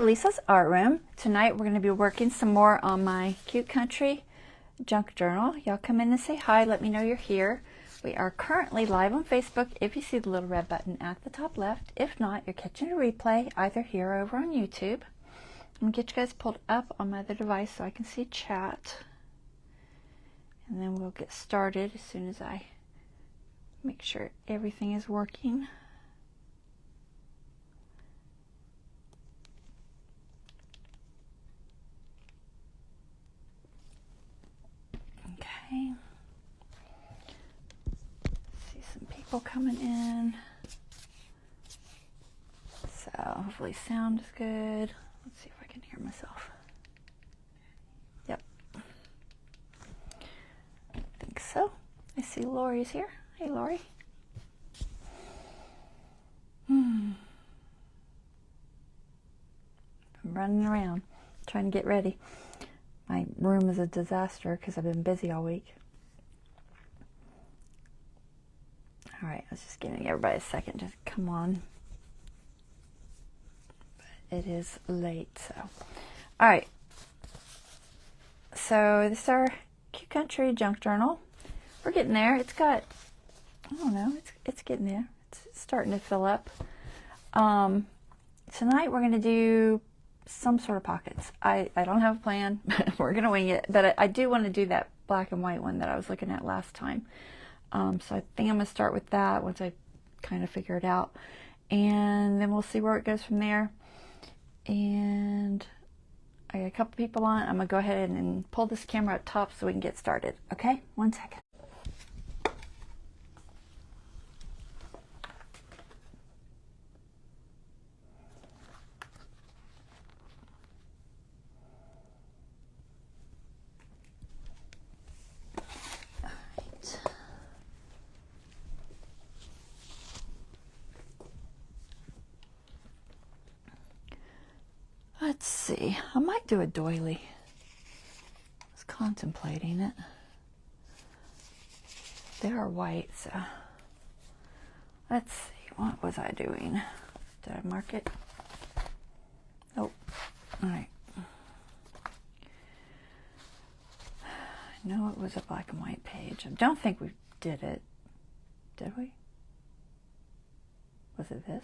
to Lisa's Art Room. Tonight we're going to be working some more on my Cute Country junk journal. Y'all come in and say hi, let me know you're here. We are currently live on Facebook if you see the little red button at the top left. If not, you're catching a replay either here or over on YouTube. I'm going to get you guys pulled up on my other device so I can see chat. And then we'll get started as soon as I make sure everything is working. Okay. See some people coming in. So hopefully sound is good. Let's see if I can hear myself. Yep. I think so. I see Lori's here. Hey, Lori. I'm running around trying to get ready. My room is a disaster because I've been busy all week. All right, I was just giving everybody a second to come on. But it is late, so. All right. So this is our Cute Country junk journal. We're getting there. It's got, I don't know, it's getting there. It's starting to fill up. Tonight we're going to do some sort of pockets. I don't have a plan. We're going to wing it. But I do want to do that black and white one that I was looking at last time. So I think I'm going to start with that once I kind of figure it out. And then we'll see where it goes from there. And I got a couple people on. I'm going to go ahead and pull this camera up top so we can get started. Okay? 1 second. Let's see, I might do a doily. I was contemplating it. They are white, so let's see, what was I doing? Did I mark it? Oh, all right. I know it was a black and white page. I don't think we did it. Did we? Was it this?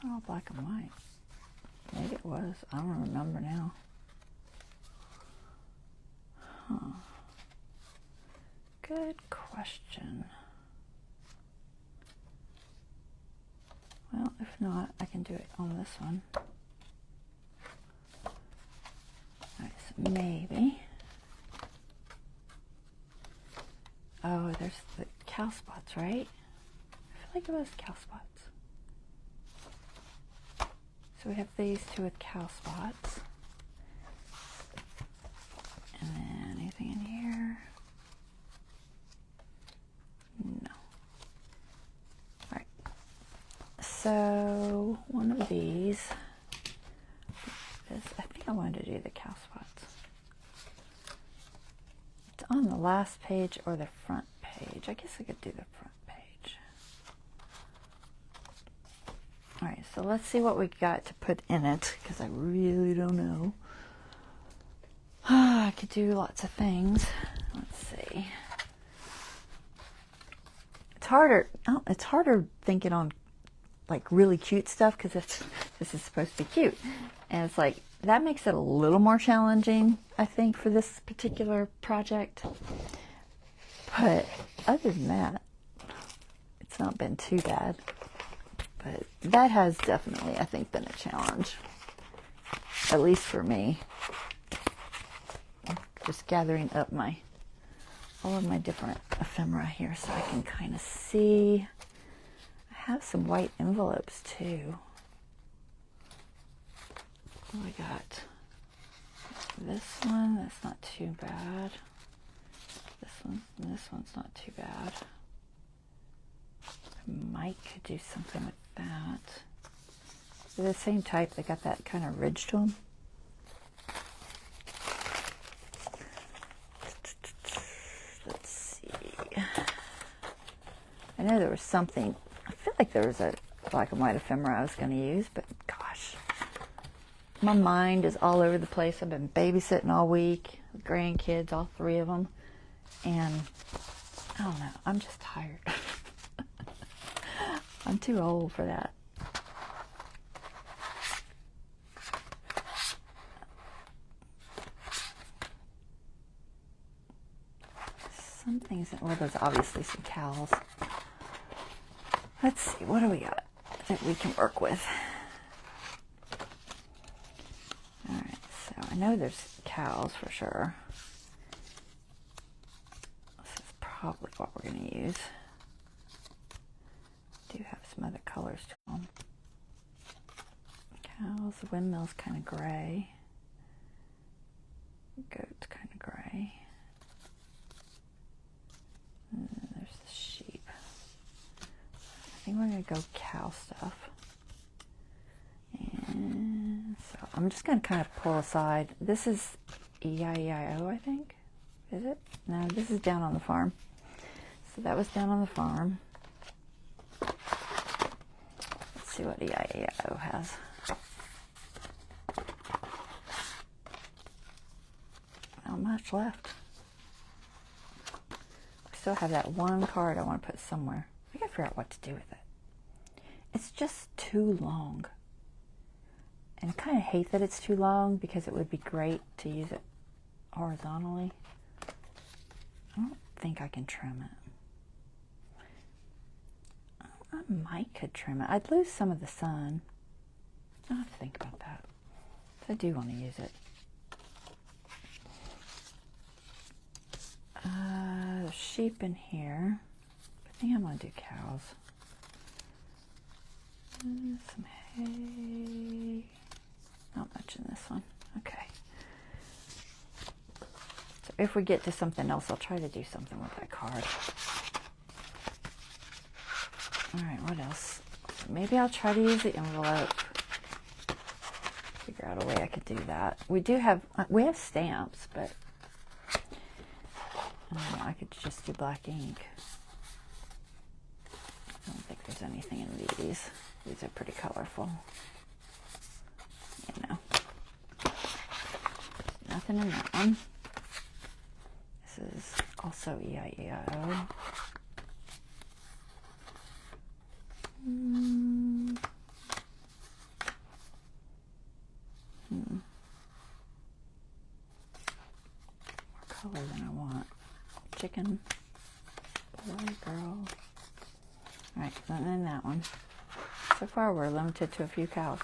Oh, black and white. Maybe it was. I don't remember now. Huh. Good question. Well, if not, I can do it on this one. Alright, so maybe. Oh, there's the cow spots, right? I feel like it was cow spots. So we have these two with cow spots. And then anything in here? No. Alright. So one of these is, I think I wanted to do the cow spots. It's on the last page or the front page. I guess I could do the front page. Alright, so let's see what we got to put in it, because I really don't know. I could do lots of things. Let's see. It's harder thinking on like really cute stuff, because this is supposed to be cute. And it's like, that makes it a little more challenging, I think, for this particular project. But other than that, it's not been too bad. But that has definitely, I think, been a challenge. At least for me. Just gathering up all of my different ephemera here so I can kind of see. I have some white envelopes too. Oh, I got this one. That's not too bad. This one's not too bad. I might could do something with that. They're the same type. They got that kind of ridge to them. Let's see. I know there was something. I feel like there was a black and white ephemera I was going to use, but gosh, my mind is all over the place. I've been babysitting all week, with grandkids, all 3 of them, and I don't know, I'm just tired. I'm too old for that. Some things, well, there's obviously some cows. Let's see, what do we got that we can work with? Alright, so I know there's cows for sure. This is probably what we're going to use. Do have some other colors to them. Cows, the windmill's kind of gray. Goat's kind of gray. There's the sheep. I think we're going to go cow stuff. And so I'm just going to kind of pull aside. This is E-I-E-I-O, I think. Is it? No, this is down on the farm. So that was down on the farm. Let's see what E-I-E-I-O has. Not much left. Still have that one card I want to put somewhere. I gotta figure out what to do with it. It's just too long. And I kind of hate that it's too long because it would be great to use it horizontally. I don't think I can trim it. I might could trim it. I'd lose some of the sun. I'll have to think about that. So I do want to use it. There's sheep in here. I think I'm going to do cows. Some hay. Not much in this one. Okay. So if we get to something else, I'll try to do something with that card. Alright, what else? Maybe I'll try to use the envelope. Figure out a way I could do that. We have stamps, but I could just do black ink. I don't think there's anything in these. These are pretty colorful. You know. There's nothing in that one. This is also E-I-E-I-O. More color than I want. Chicken, boy, girl. Alright, nothing in that one. So far we're limited to a few cows.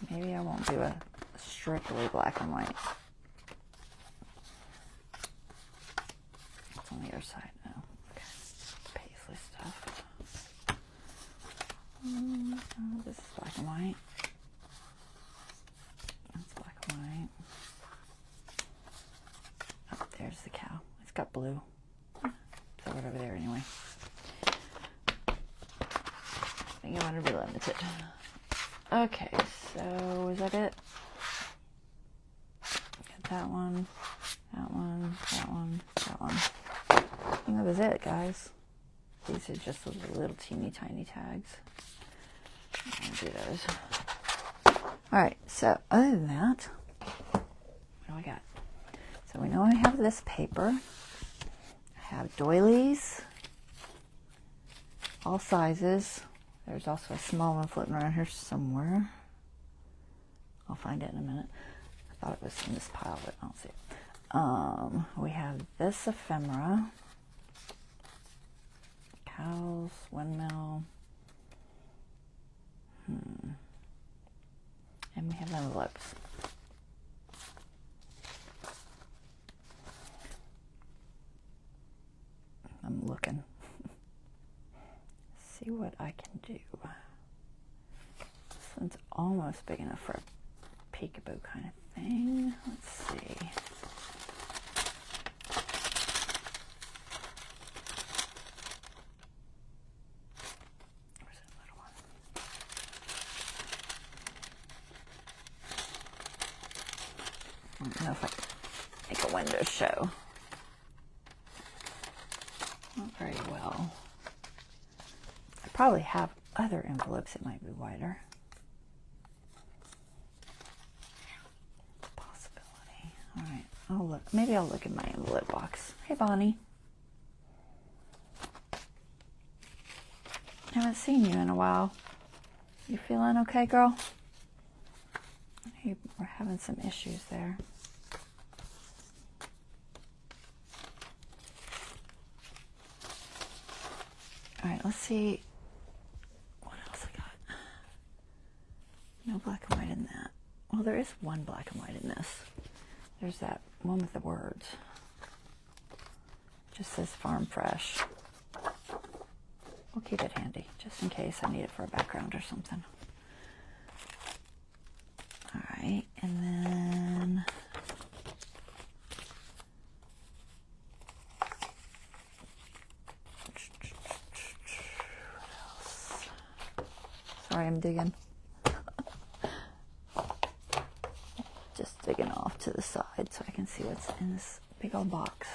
Maybe I won't do a strictly black and white. It's on the other side now. Okay. Paisley stuff. Oh, this is black and white. That's black and white. Oh, there's the cow. It's got blue. So right over there anyway. I think I want to be limited. Okay, so is that it? Got that one, that one, that one, that one. I think that was it, guys. These are just little teeny tiny tags. I'll do those. Alright, so other than that, what do I got? So we know I have this paper. I have doilies, all sizes. There's also a small one floating around here somewhere. I'll find it in a minute. I thought it was in this pile, but I don't see it. We have this ephemera. Cows, windmill. And we have envelopes. I'm looking. See what I can do. This one's almost big enough for a peekaboo kind of thing. Let's see. Where's that little one? I don't know if I can make a window show. very well. I probably have other envelopes that might be wider. It's a possibility. All right, I'll look. Maybe I'll look in my envelope box. Hey, Bonnie. Haven't seen you in a while. You feeling okay, girl? We're having some issues there. All right, let's see what else I got. No black and white in that. Well, there is one black and white in this. There's that one with the words. It just says Farm Fresh. We'll keep it handy, just in case I need it for a background or something. All right, and then what else? Sorry, I'm digging. Just digging off to the side so I can see what's in this big old box.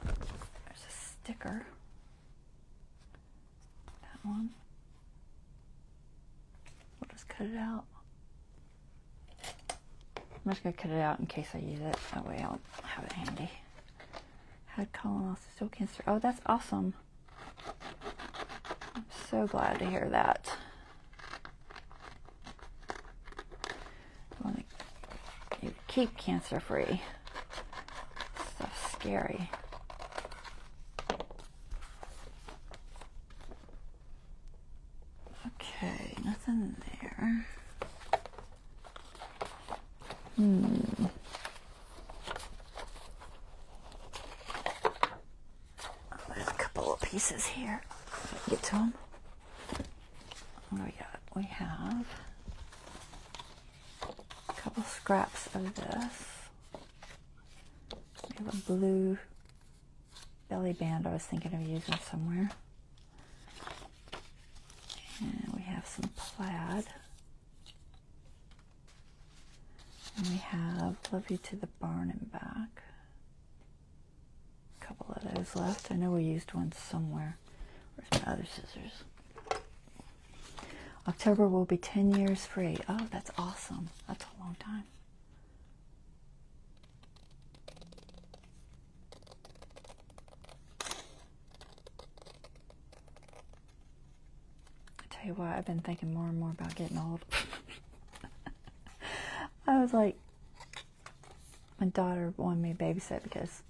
There's a sticker. That one. We'll just cut it out. I'm just going to cut it out in case I use it. That way I'll have it handy. Had colonoscopy, cancer. Oh, that's awesome. I'm so glad to hear that. I want to keep cancer free. Stuff's scary. Okay, nothing there. Oh, there's a couple of pieces here. Get to them. What do we got? We have a couple scraps of this. We have a blue belly band I was thinking of using somewhere. And we have some plaid. And we have Love You to the Barn and Back. A couple of those left. I know we used one somewhere. Where's my other scissors? October will be 10 years free. Oh, that's awesome. That's a long time. I tell you what, I've been thinking more and more about getting old. I was like, my daughter wanted me to babysit because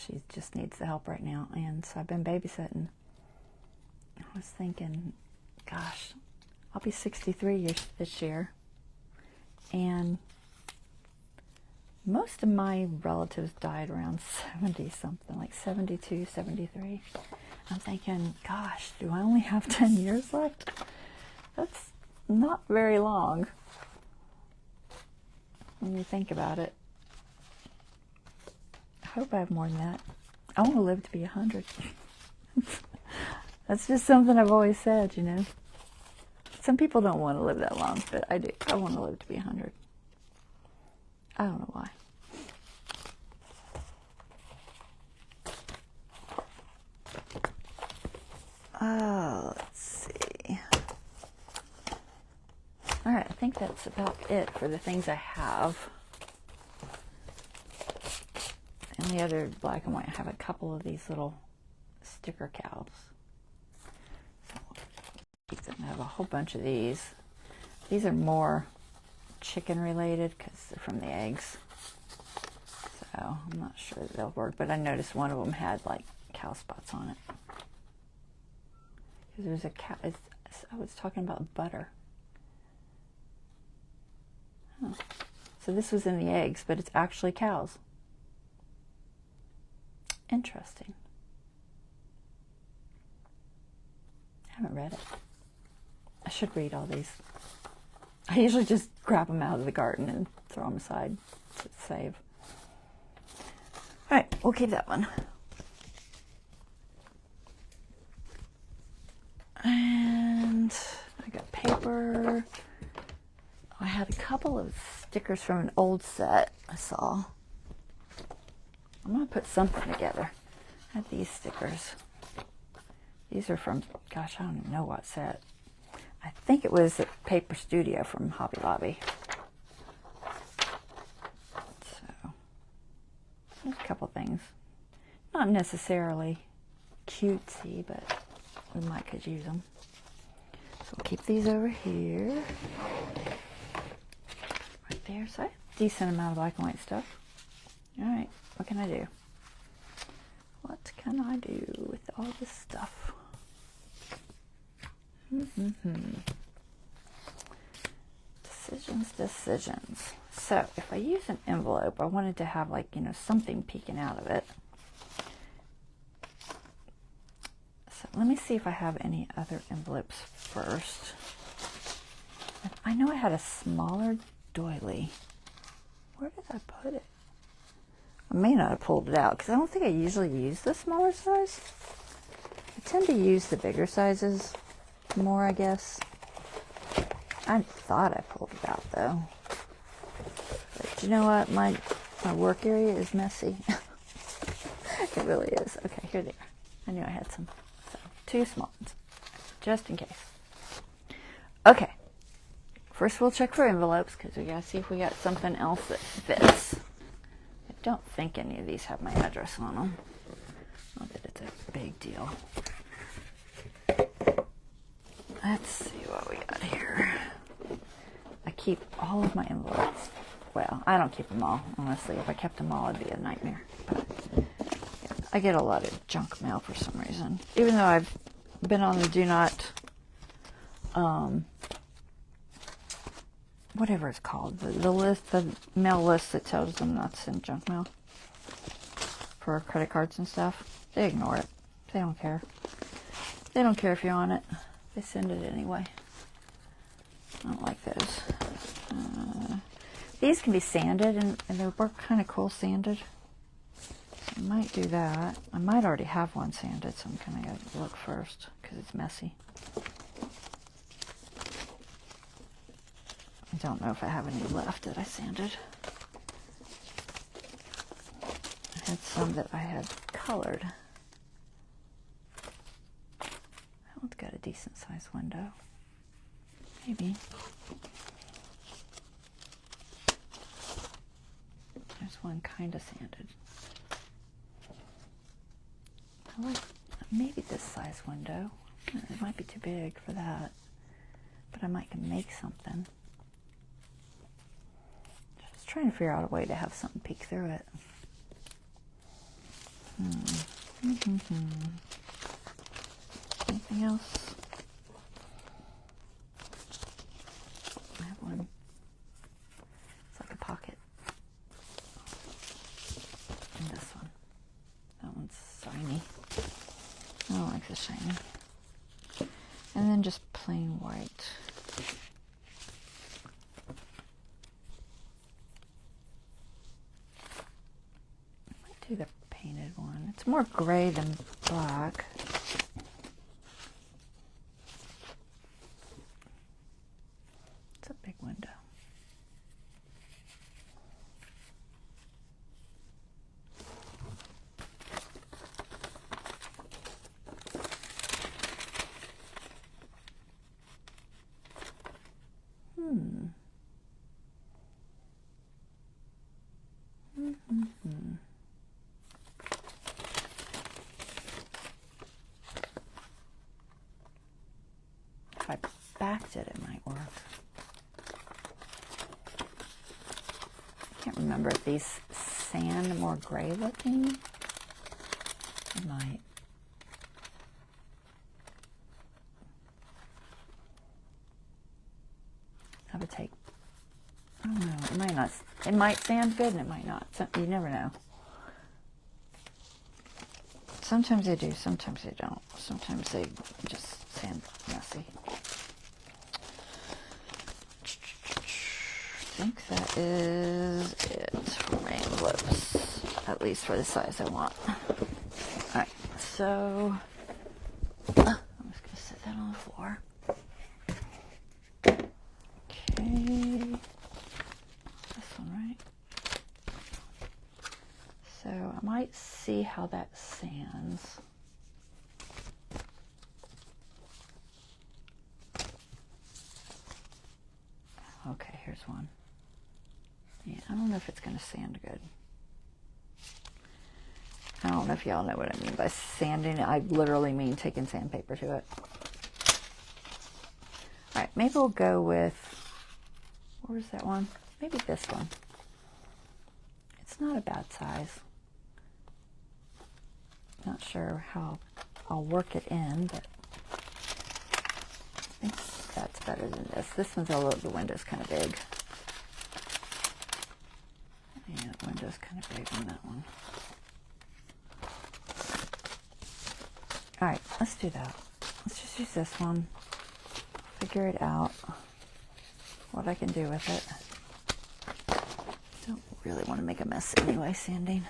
she just needs the help right now, and so I've been babysitting. I was thinking, gosh, I'll be 63 this year, and most of my relatives died around 70 something, like 72, 73. I'm thinking, gosh, do I only have 10 years left? That's not very long when you think about it. I hope I have more than that. I want to live to be 100. That's just something I've always said, you know. Some people don't want to live that long, but I do. I want to live to be 100. I don't know why. Let's see. All right, I think that's about it for the things I have. And the other black and white, I have a couple of these little sticker cows. I have a whole bunch of these. These are more chicken related because they're from the eggs. So I'm not sure that they'll work, but I noticed one of them had like cow spots on it. Because there's a cow, I was talking about butter. Huh. So this was in the eggs, but it's actually cows. Interesting. I haven't read it. I should read all these. I usually just grab them out of the garden and throw them aside to save. All right, we'll keep that one. And I got paper. I had a couple of stickers from an old set I saw. I'm going to put something together. I had these stickers. These are from, gosh, I don't even know what set. I think it was a Paper Studio from Hobby Lobby. So, there's a couple things. Not necessarily cutesy, but we might could use them. So we'll keep these over here. Right there. So I have a decent amount of black and white stuff. Alright, what can I do? What can I do with all this stuff? Decisions. So if I use an envelope, I wanted to have, like, you know, something peeking out of it. So let me see if I have any other envelopes first. I know I had a smaller doily. Where did I put it? I may not have pulled it out because I don't think I usually use the smaller size. I tend to use the bigger sizes more, I guess. I thought I pulled it out though. But you know what? My work area is messy. It really is. Okay, here they are. I knew I had some. So, 2 small ones, just in case. Okay. First we'll check for envelopes because we gotta see if we got something else that fits. I don't think any of these have my address on them. Not that it's a big deal. Let's see what we got here. I keep all of my envelopes. Well, I don't keep them all. Honestly, if I kept them all, it'd be a nightmare. But I get a lot of junk mail for some reason. Even though I've been on the do not, whatever it's called, the list, the mail list that tells them not to send junk mail for credit cards and stuff. They ignore it. They don't care. They don't care if you're on it. They send it anyway. I don't like those. These can be sanded, and they work kind of cool sanded. So I might do that. I might already have one sanded, so I'm kind of going to look first because it's messy. I don't know if I have any left that I sanded. I had some that I had colored. That one's got a decent sized window. Maybe. There's one kind of sanded. I like maybe this size window. It might be too big for that, but I might can make something. Just trying to figure out a way to have something peek through it. Anything else? I have one. It's like a pocket. And this one. That one's shiny. I don't like the shiny. And then just plain white. I might do the painted one. It's more gray than black. It's a big window. If I backed it, it might work. I can't remember if these sand more gray looking. It might. I would take, I don't know, it might not, it might sand good and it might not. So, you never know. Sometimes they do, sometimes they don't. Sometimes they just sand messy. I think that is it for my envelopes, at least for the size I want. Alright, so I'm just going to set that on the floor. Okay, this one, right? So I might see how that sands. Okay, here's one. Yeah, I don't know if it's going to sand good. I don't know if y'all know what I mean by sanding. I literally mean taking sandpaper to it. All right, maybe we'll go with, where's that one? Maybe this one. It's not a bad size. Not sure how I'll work it in, but I think that's better than this. This one's a little, the window's kind of big. Yeah, the window's kind of big on that one. All right, let's do that. Let's just use this one. Figure it out, what I can do with it. Don't really want to make a mess anyway, sanding.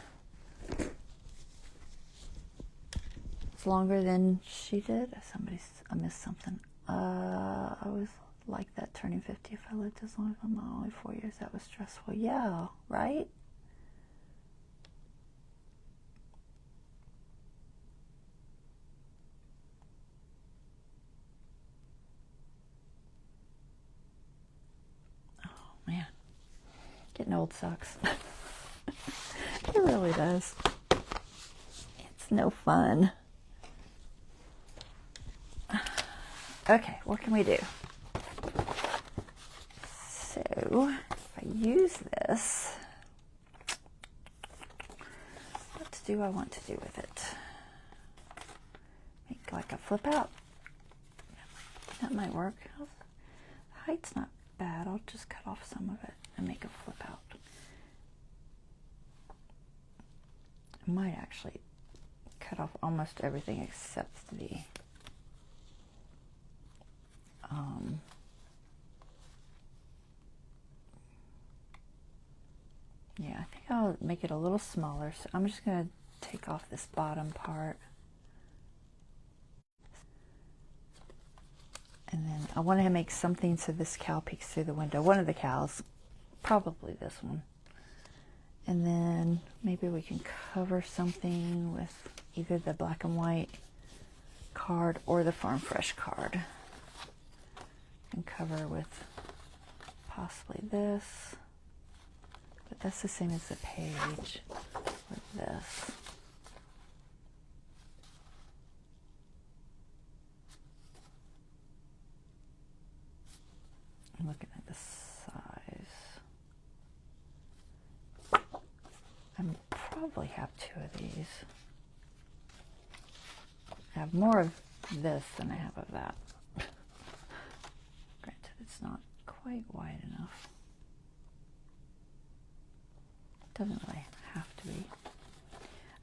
It's longer than she did. I missed something. I was like that turning 50 if I lived as long as my mom, only 4 years. That was stressful. Yeah, right? Man, getting old sucks. It really does. It's no fun. Okay, what can we do? So, if I use this, what do I want to do with it? Make like a flip out? That might work. The height's not bad. I'll just cut off some of it and make a flip out. I might actually cut off almost everything except the yeah, I think I'll make it a little smaller. So I'm just going to take off this bottom part. And then I want to make something so this cow peeks through the window. One of the cows, probably this one. And then maybe we can cover something with either the black and white card or the Farm Fresh card. And cover with possibly this. But that's the same as the page with this. I'm looking at the size. I probably have 2 of these. I have more of this than I have of that. Granted, it's not quite wide enough. Doesn't really have to be.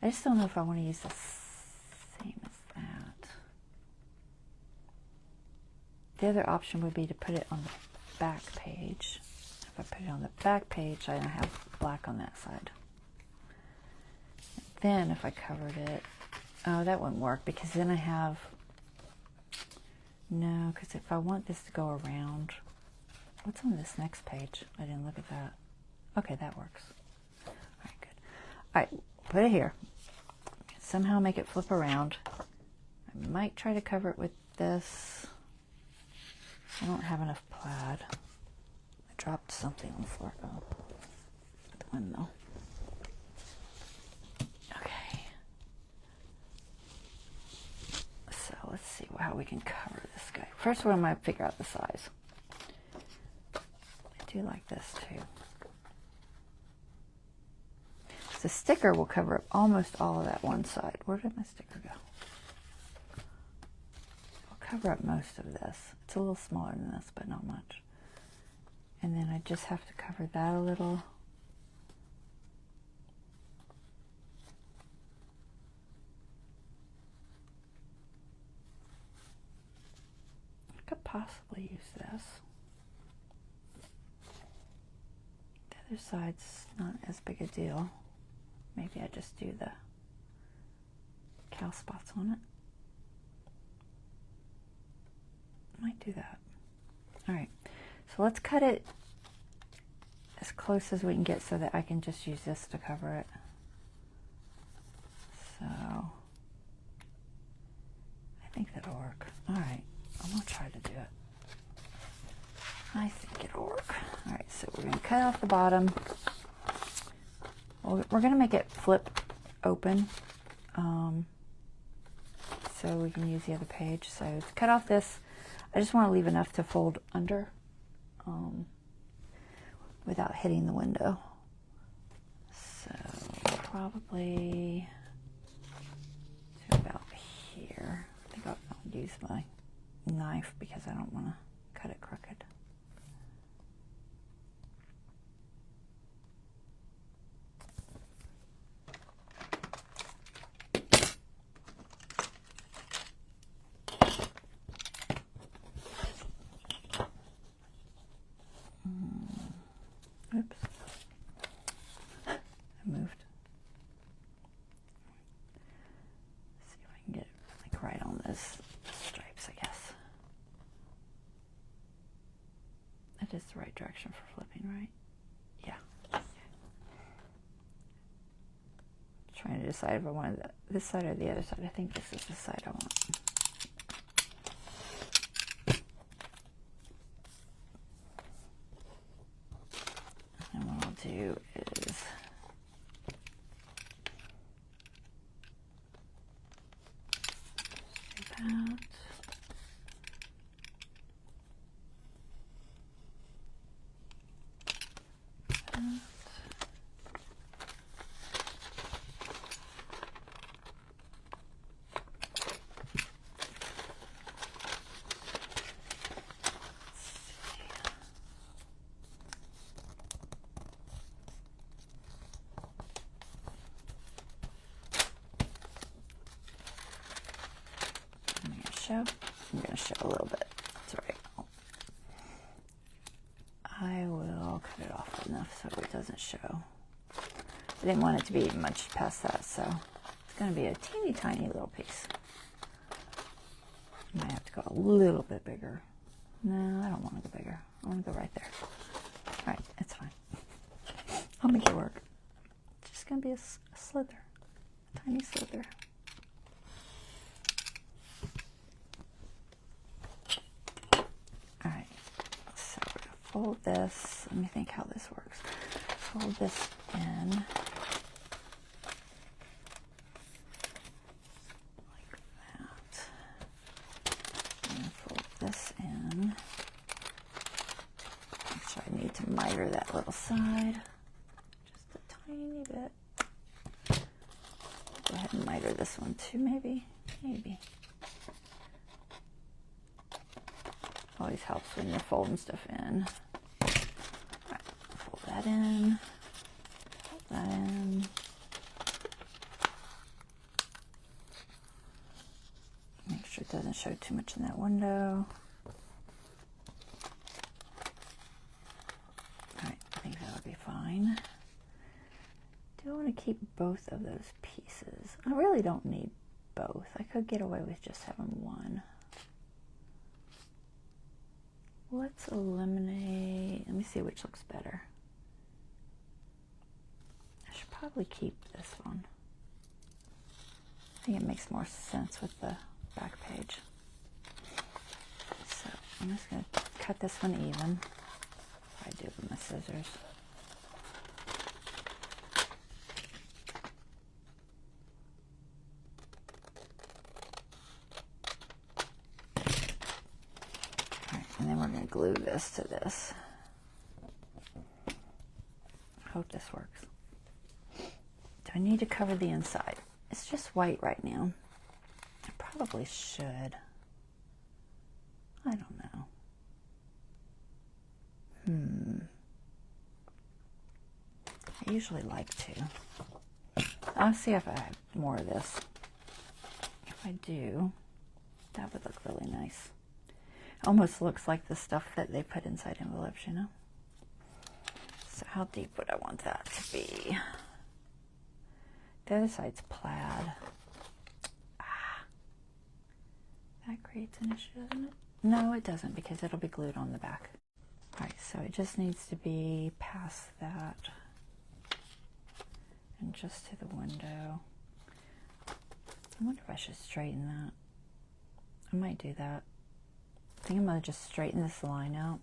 I just don't know if I want to use the same as that. The other option would be to put it on the back page. If I put it on the back page, I have black on that side. And then if I covered it, oh, that wouldn't work because then I have, no, because if I want this to go around, what's on this next page? I didn't look at that. Okay, that works. All right, good. All right, put it here. Somehow make it flip around. I might try to cover it with this. I don't have enough plaid. I dropped something on the floor. Oh, the windmill. Okay. So let's see how we can cover this guy. First, we're going to figure out the size. I do like this too. The sticker will cover up almost all of that one side. Where did my sticker go? I'll cover up most of this. It's a little smaller than this, but not much. And then I just have to cover that a little. I could possibly use this. The other side's not as big a deal. Maybe I just do the cow spots on it. Might do that. All right, so let's cut it as close as we can get so that I can just use this to cover it. think that'll work. All right, I'm gonna try to do it. I think it'll work. All right, so we're gonna cut off the bottom. We're gonna make it flip open, so we can use the other page. So to cut off this, I just want to leave enough to fold under without hitting the window. So probably to about here. I think I'll use my knife because I don't want to cut it crooked. Oops. I moved. Let's see if I can get it like right on those stripes, I guess. That is the right direction for flipping, right? Yeah. Trying to decide if I wanted this side or the other side. I think this is the side I want. And what I'll do is do that. I'm going to show a little bit. That's all right. I will cut it off enough so it doesn't show. I didn't want it to be much past that, so it's going to be a teeny tiny little piece. I might have to go a little bit bigger. No, I don't want to go bigger. I want to go right there. All right, it's fine. I'll make it work. It's just going to be a slither, a tiny slither. Fold this. Let me think how this works. Fold this in like that. And fold this in. Actually, I need to miter that little side just a tiny bit. Go ahead and miter this one too, maybe. Maybe. Always helps when you're folding stuff in. All right, fold that in. Fold that in. Make sure it doesn't show too much in that window. All right, I think that'll be fine. Do I want to keep both of those pieces? I really don't need both. I could get away with just having one. Let's eliminate, let me see which looks better. I should probably keep this one. I think it makes more sense with the back page. So I'm just going to cut this one even. I do it with my scissors. And then we're going to glue this to this. Hope this works. Do I need to cover the inside? It's just white right now. I probably should. I don't know. I usually like to. I'll see if I have more of this. If I do, that would look really nice. Almost looks like the stuff that they put inside envelopes, you know? So how deep would I want that to be? The other side's plaid. That creates an issue, doesn't it? No, it doesn't, because it'll be glued on the back. All right, so it just needs to be past that and just to the window. I wonder if I should straighten that. might do that. I think I'm going to just straighten this line out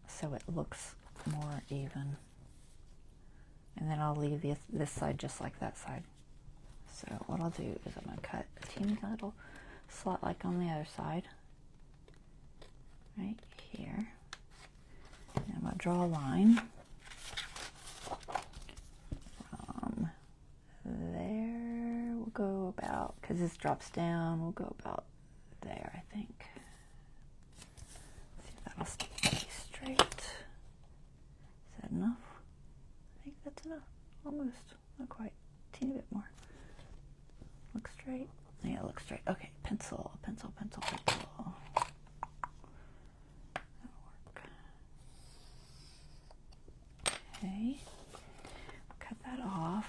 so it looks more even. And then I'll leave this side just like that side. So what I'll do is I'm going to cut a teeny little slot like on the other side, right here. And I'm going to draw a line from there. We'll go about, because this drops down, we'll go about there, I think. See if that'll stay straight. Is that enough? I think that's enough. Almost. Not quite. A teeny bit more. Look straight. Yeah, look straight. Okay, pencil, pencil, pencil, pencil. That'll work. Okay. Cut that off.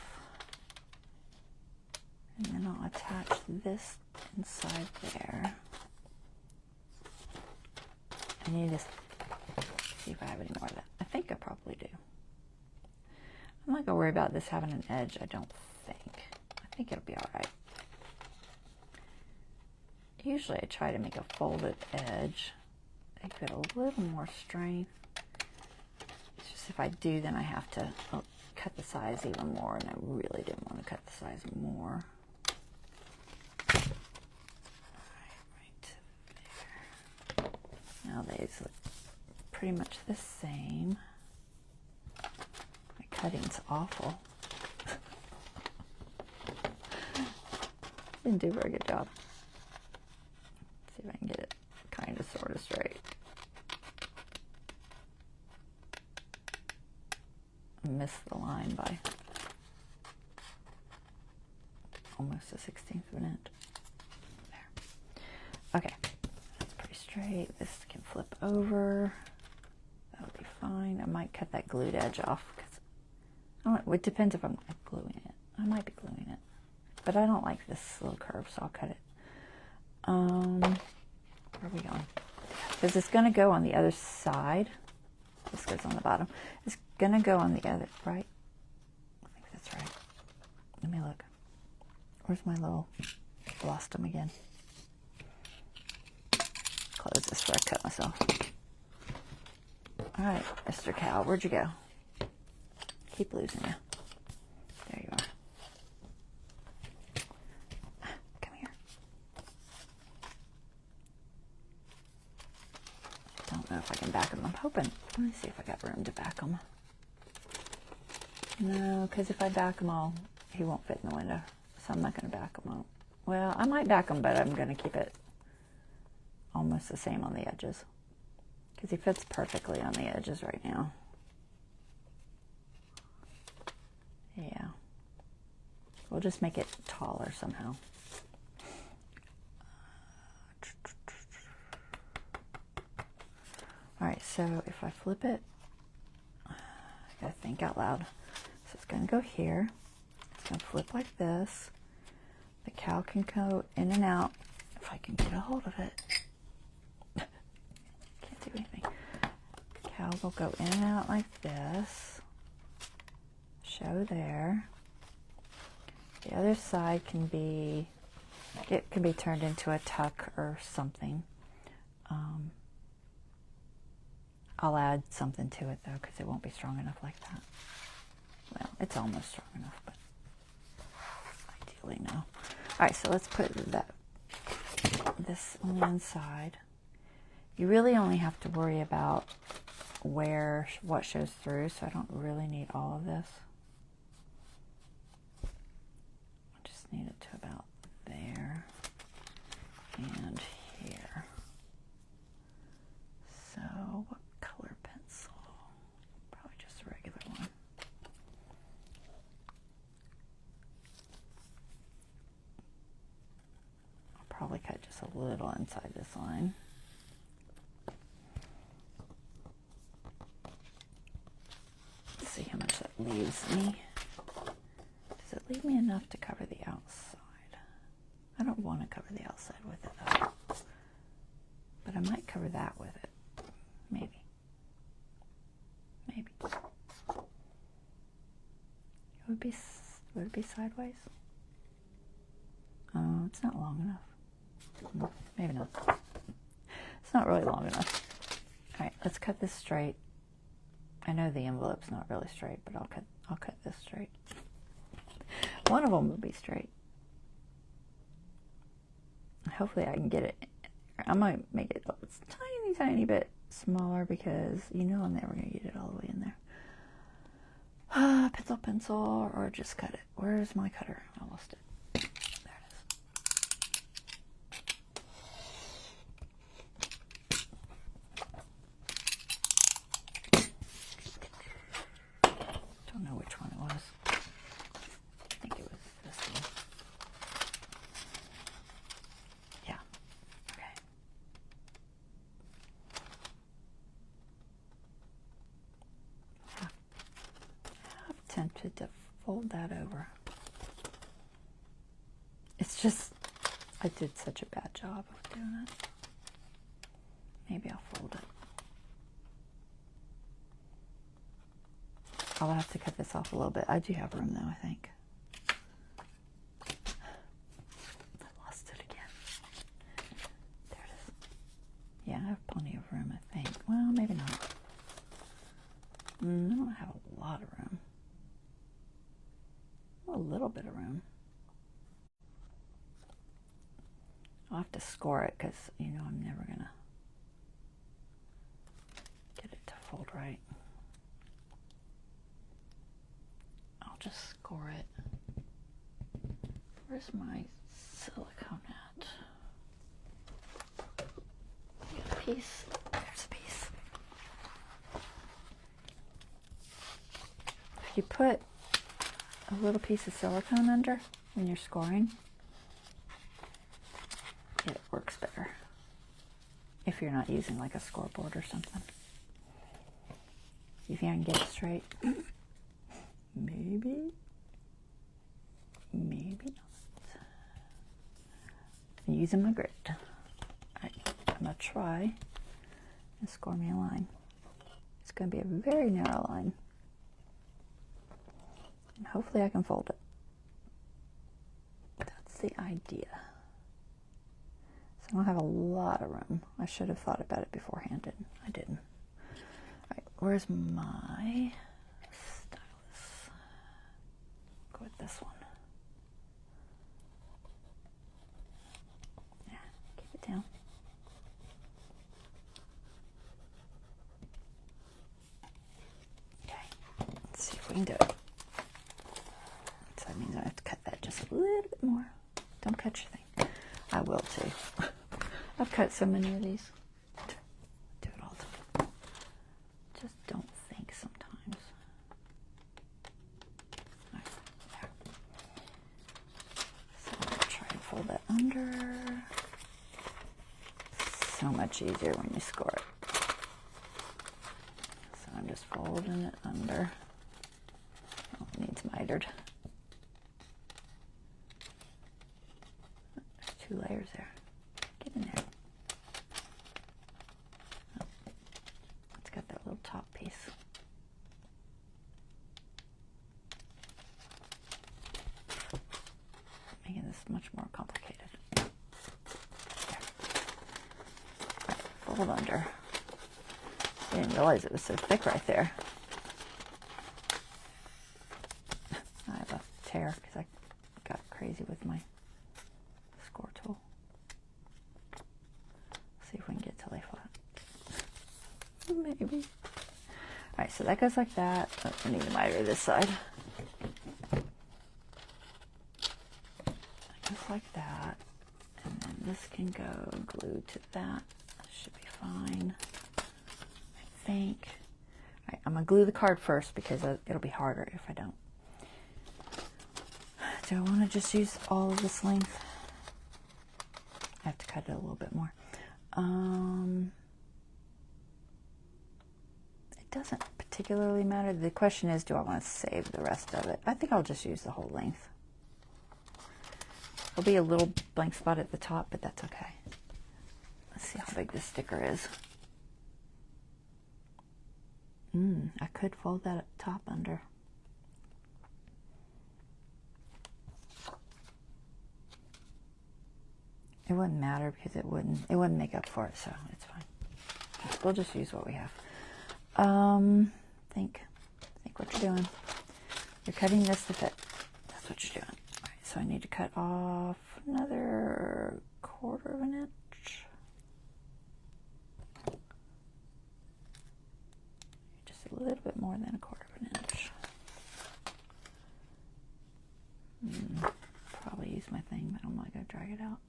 And then I'll attach this inside there. I need to see if I have any more of that. I think I probably do. I'm not going to worry about this having an edge, I don't think. I think it'll be alright. Usually I try to make a folded edge. I give it a little more strength. It's just if I do, then I have to cut the size even more, and I really didn't want to cut the size more. Right there. Now these look pretty much the same. My cutting's awful. Didn't do a very good job. See if I can get it kind of sort of straight. I missed the line by almost a 16th of an inch. There. Okay, that's pretty straight. This can flip over. That would be fine. I might cut that glued edge off because I don't know, it depends if I'm gluing it. I might be gluing it, but I don't like this little curve, so I'll cut it. Where are we going? Because it's going to go on the other side. This goes on the bottom. It's going to go on the other, right? I think that's right. Let me look. Where's my little, lost them again. Close this before I cut myself. All right, Mr. Cow, where'd you go? Keep losing you. There you are. Come here. I don't know if I can back them. I'm hoping. Let me see if I got room to back them. No, because if I back them all, he won't fit in the window. So I'm not going to back them up. Well, I might back them, but I'm going to keep it almost the same on the edges. Because he fits perfectly on the edges right now. Yeah. We'll just make it taller somehow. Alright, so if I flip it, I gotta think out loud. So it's gonna go here. It's gonna flip like this. The cow can go in and out if I can get a hold of it. Can't do anything. Cow will go in and out like this. Show there. The other side can be, it can be turned into a tuck or something. I'll add something to it though, because it won't be strong enough like that. Well, it's almost strong enough, but ideally no. All right, so let's put this on the inside. You really only have to worry about what shows through, so I don't really need all of this. I just need it to about there and here. So what color pencil? Probably just a regular one. I'll probably cut just a little inside this line. Let's see how much that leaves me. Does it leave me enough to cover the outside? I don't want to cover the outside with it though. But I might cover that with it. Maybe. Maybe. Would it be sideways? long enough? Maybe not. It's not really long enough. All right, let's cut this straight. I know the envelope's not really straight, but I'll cut this straight. One of them will be straight. Hopefully I can get it. I might make it a tiny, tiny bit smaller because you know I'm never going to get it all the way in there. Pencil, or just cut it. Where's my cutter? I lost it. There it is. Don't know which one it was. I think it was this one. Yeah. Okay. I'm tempted to fold that over. It's just, I did such a bad job of doing it. Maybe I'll fold it. I'll have to cut this off a little bit. I do have room though, I think. I lost it again. There it is. Yeah, I have plenty of room, I think. Well, maybe not. I don't have a lot of room. A little bit of room. I'll have to score it because, you know, I'm never going to get it to fold right. I'll just score it. Where's my silicone at? Get a piece. There's a piece. If you put a little piece of silicone under when you're scoring, it works better if you're not using like a scoreboard or something. If you can get it straight. Maybe not. I'm using my grit. I'm gonna try and score me a line. It's gonna be a very narrow line. And hopefully I can fold it. That's the idea. So I don't have a lot of room. I should have thought about it beforehand, and I didn't. All right, where's my stylus? Go with this one. Yeah, keep it down. Okay, let's see if we can do it. So that means I have to cut that just a little bit more. Don't cut your thing. I will too. I've cut so many of these. Do it all the time. Just don't think sometimes. Right, there. So I'm going to try and fold that under. So much easier when you score it. So I'm just folding it under. Oh, it needs mitered. There's 2 layers there. Get in there. Oh, it's got that little top piece. Making this much more complicated. There. Right, fold under. I didn't realize it was so thick right there. I have a tear because I got crazy with my score tool. See if we can get to lay flat. Maybe. Alright, so that goes like that. Oh, I need to miter this side. That goes like that. And then this can go glued to that. That should be fine. I think. Alright, I'm going to glue the card first because it'll be harder if I don't. Do I want to just use all of this length? I have to cut it a little bit more. It doesn't particularly matter. The question is, do I want to save the rest of it? I think I'll just use the whole length. There'll be a little blank spot at the top, but that's okay. Let's see how big this sticker is. I could fold that top under. it wouldn't matter because it wouldn't make up for it, so it's fine. We'll just use what we have. Think what you're doing. You're cutting this to fit. That's what you're doing. All right, so I need to cut off another 1/4 of an inch. Just a little bit more than 1/4 of an inch. Probably use my thing, but I'm not going to drag it out.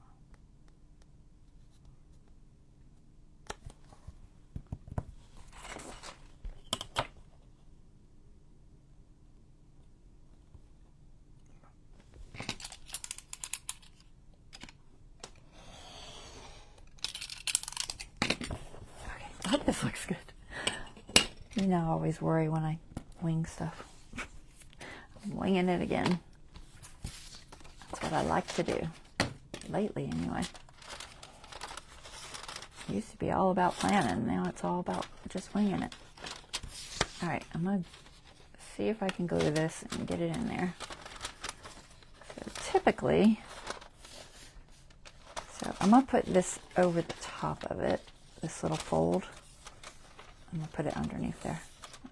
I hope this looks good. You know, I always worry when I wing stuff. I'm winging it again. That's what I like to do. Lately, anyway. It used to be all about planning. Now it's all about just winging it. Alright, I'm going to see if I can glue this and get it in there. So typically, I'm going to put this over the top of it. This little fold. I'm going to put it underneath there.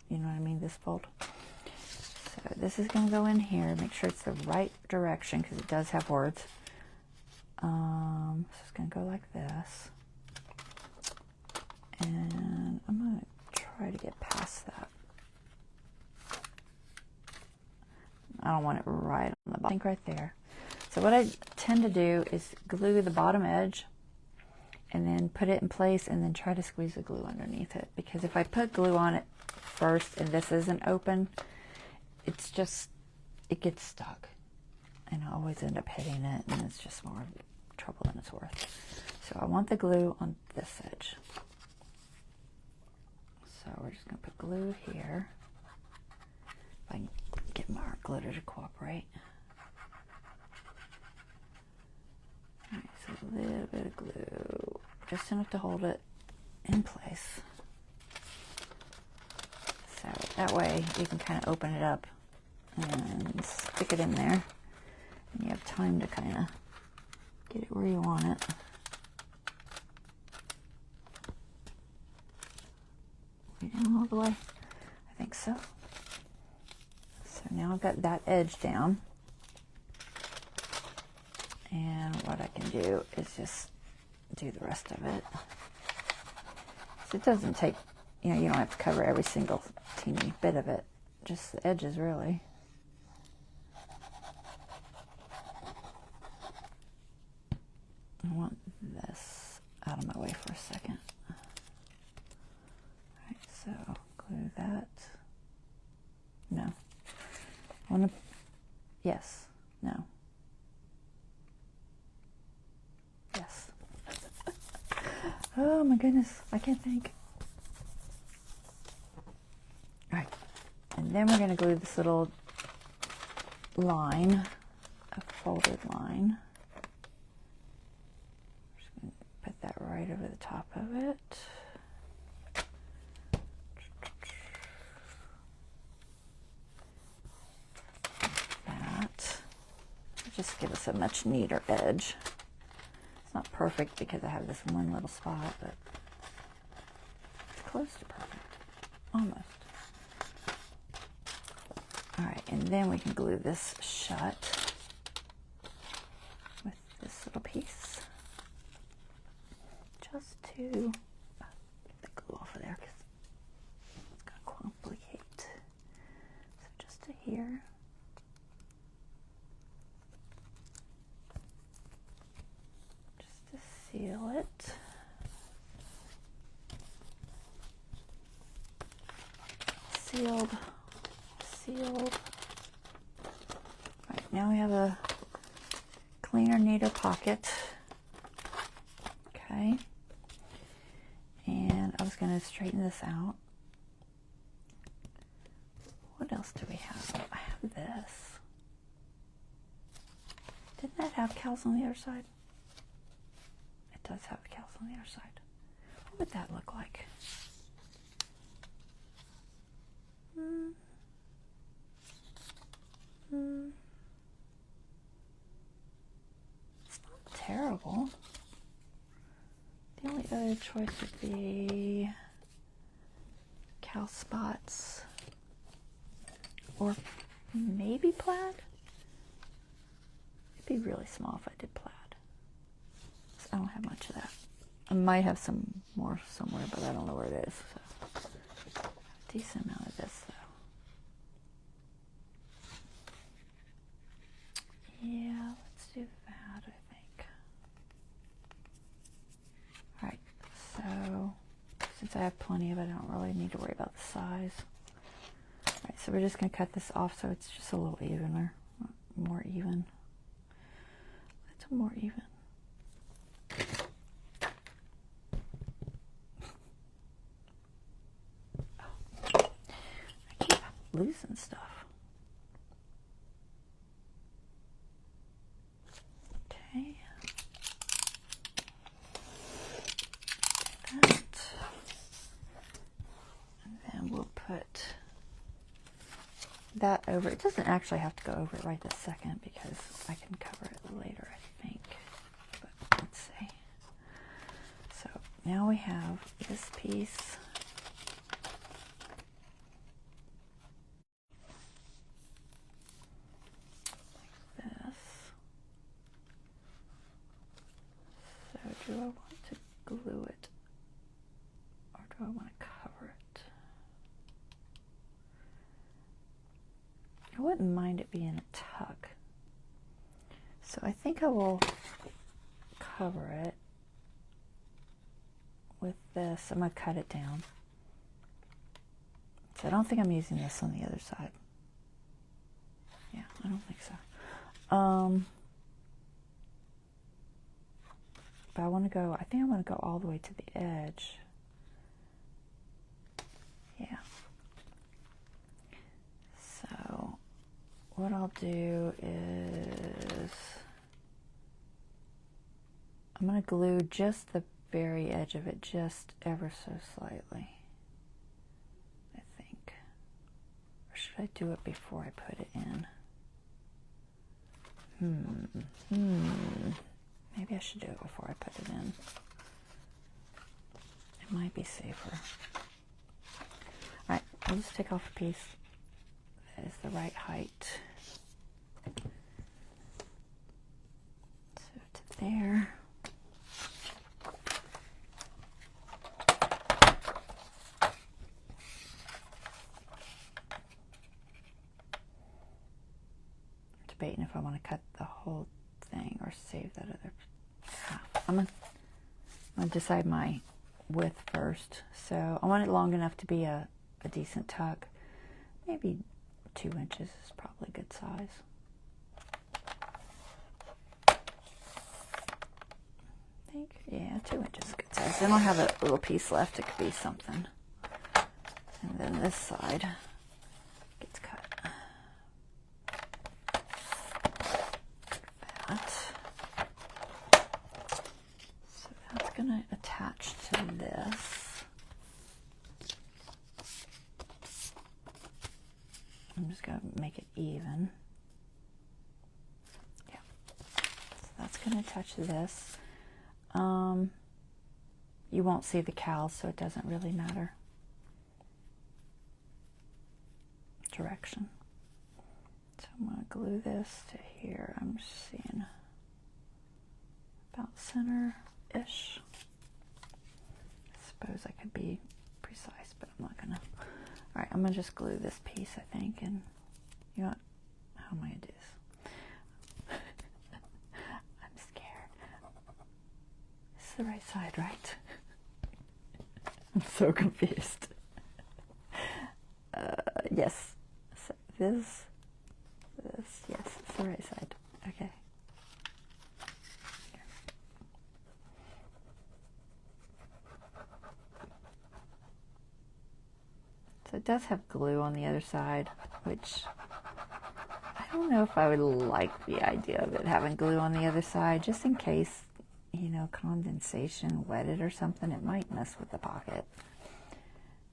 You know what I mean? This fold. So this is going to go in here. Make sure it's the right direction because it does have words. So it's going to go like this. And I'm going to try to get past that. I don't want it right on the bottom. I think right there. So what I tend to do is glue the bottom edge and then put it in place and then try to squeeze the glue underneath it. Because if I put glue on it first and this isn't open, it's just, it gets stuck. And I always end up hitting it and it's just more trouble than it's worth. So I want the glue on this edge. So we're just going to put glue here. If I can get my art glitter to cooperate. Alright, so a little bit of glue. Just enough to hold it in place. So that way you can kind of open it up and stick it in there. And you have time to kind of get it where you want it. Down all the way? I think so. So now I've got that edge down. And what I can do is just do the rest of it. So it doesn't take, you know, you don't have to cover every single teeny bit of it. Just the edges, really. I want this out of my way for a second. Alright, so glue that. No. I want to, yes, no. Yes. Oh my goodness, I can't think. Alright, and then we're going to glue this little line, a folded line. Just going to put that right over the top of it. That. Just give us a much neater edge. It's not perfect because I have this one little spot, but it's close to perfect. Almost. Alright, and then we can glue this shut with this little piece. Just to get the glue off of there because it's going to complicate. So just to here. Seal it. Sealed. Sealed. Right, now we have a cleaner, neater pocket. Okay. And I was going to straighten this out. What else do we have? I have this. Didn't that have cows on the other side? Does have cows on the other side. What would that look like? It's not terrible. The only other choice would be cow spots or maybe plaid. It'd be really small if I did plaid. So I don't have much of that. I might have some more somewhere, but I don't know where it is. So a decent amount of this though. Yeah, let's do that, I think. Alright, so since I have plenty of it, I don't really need to worry about the size. Alright, so we're just going to cut this off so it's just a little evener. More even. It's more even. Oh. I keep losing stuff. Okay. That. And then we'll put that over. It doesn't actually have to go over it right this second because I can cover it later, I think. But let's see. So now we have this piece. Like this. So do I want to glue it or do I want to cover it? I wouldn't mind it being a tuck. So I think I will cover it with this. I'm going to cut it down. So I don't think I'm using this on the other side. Yeah, I don't think so. But I want to go, I think I want to go all the way to the edge. Yeah. So what I'll do is I'm going to glue just the very edge of it, just ever so slightly, I think. Or should I do it before I put it in? Maybe I should do it before I put it in. It might be safer. Alright, I'll just take off a piece that is the right height. So to there. Debating if I want to cut the whole thing or save that other half. I'm gonna decide my width first. So I want it long enough to be a decent tuck. Maybe 2 inches is probably a good size. I think, yeah, 2 inches is a good size. Then I'll have a little piece left. It could be something. And then this side gets cut. So that's going to attach to this. I'm just going to make it even. Yeah. So that's going to attach to this. You won't see the cows, so it doesn't really matter. Direction. So I'm going to glue this to here. I'm just seeing about center-ish. I suppose I could be precise, but I'm not going to. All right, I'm going to just glue this piece, I think, and you know what? How am I going to do this? I'm scared. It's the right side, right? I'm so confused. Yes. So this, yes, it's the right side. Okay. So it does have glue on the other side, which I don't know if I would like the idea of it having glue on the other side, just in case, you know, condensation wetted or something. It might mess with the pocket.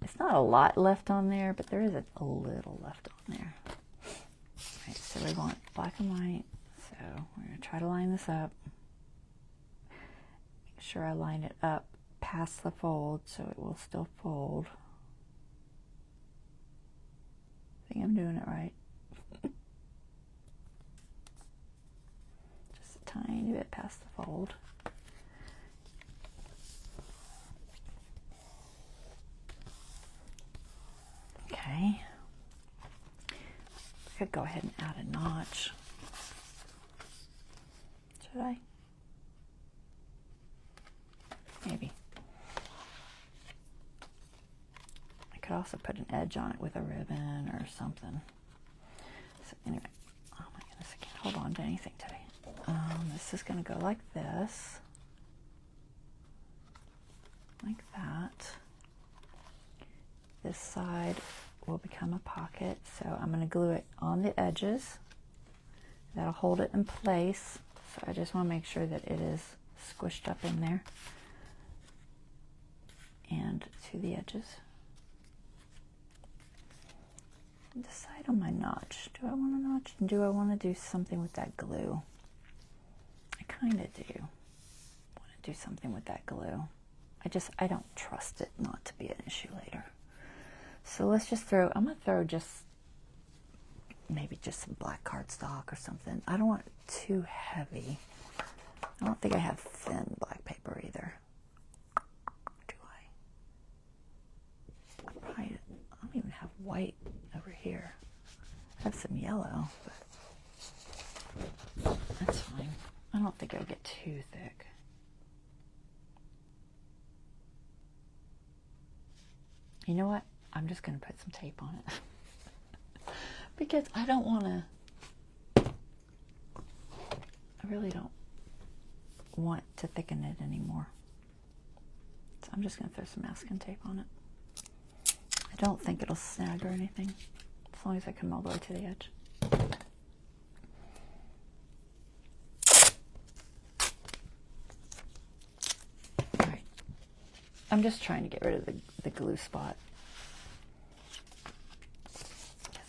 It's not a lot left on there, but there is a little left on there. All right, so we want black and white. So we're going to try to line this up. Make sure I line it up past the fold, so it will still fold. I think I'm doing it right. Just a tiny bit past the fold. Okay. I could go ahead and add a notch. Should I? Maybe. I could also put an edge on it with a ribbon or something. So anyway, oh my goodness, I can't hold on to anything today. This is going to go like this. Like that. This side will become a pocket, so I'm going to glue it on the edges. That'll hold it in place. So I just want to make sure that it is squished up in there and to the edges. Decide on my notch. Do I want a notch? Do I want to do something with that glue? I kind of do want to do something with that glue. I don't trust it not to be an issue later. So let's just throw, I'm going to throw just, maybe just some black cardstock or something. I don't want it too heavy. I don't think I have thin black paper either. Do I? I don't even have white over here. I have some yellow, but that's fine. I don't think it'll get too thick. You know what? I'm just going to put some tape on it. Because I don't want to, I really don't want to thicken it anymore. So I'm just going to throw some masking tape on it. I don't think it'll snag or anything, as long as I come all the way to the edge. All right. I'm just trying to get rid of the glue spot,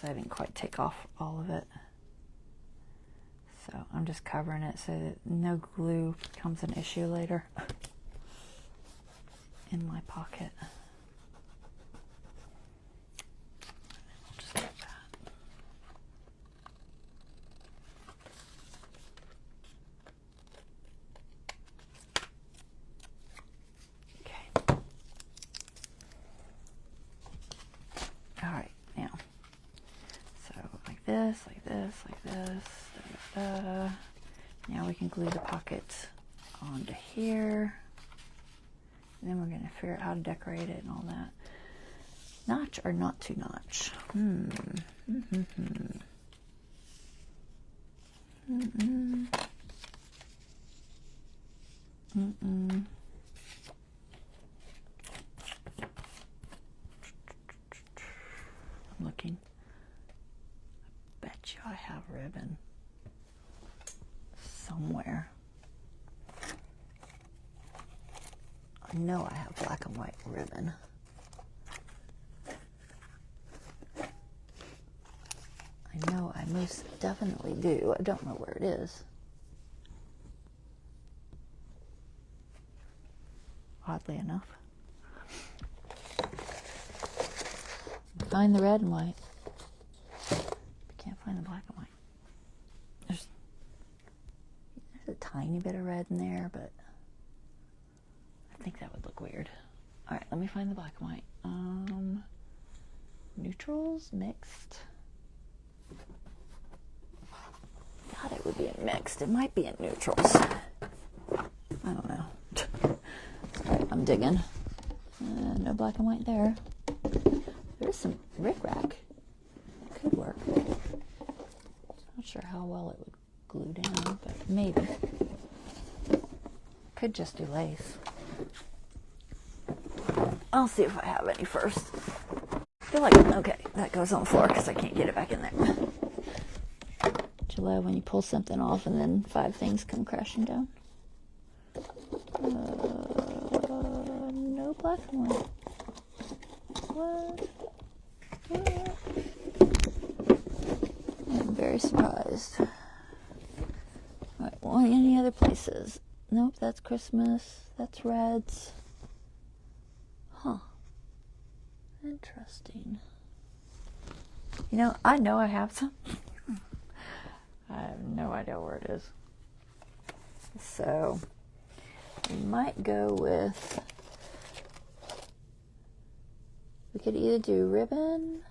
I didn't quite take off all of it. So I'm just covering it so that no glue becomes an issue later in my pocket. I'll just like that. Okay. All right, now. This, like this, like this. Da, da, da. Now we can glue the pockets onto here. And then we're going to figure out how to decorate it and all that. Notch or not to notch? I'm looking. I have ribbon somewhere. I know I have black and white ribbon. I know I most definitely do. I don't know where it is. Oddly enough. Find the red and white. Find the black and white. There's a tiny bit of red in there, but I think that would look weird. All right, let me find the black and white. Neutrals, mixed. Thought it would be in mixed. It might be in neutrals. I don't know. All right, I'm digging. No black and white there. There's some rickrack. It could work. Not sure how well it would glue down, but maybe. Could just do lace. I'll see if I have any first. I feel like, okay, that goes on the floor because I can't get it back in there. Don't you love when you pull something off and then 5 things come crashing down? No black and white. What? I'm very surprised. Alright, well, any other places? Nope, that's Christmas. That's reds. Huh. Interesting. You know I have some. I have no idea where it is. So we might go with, we could either do ribbon.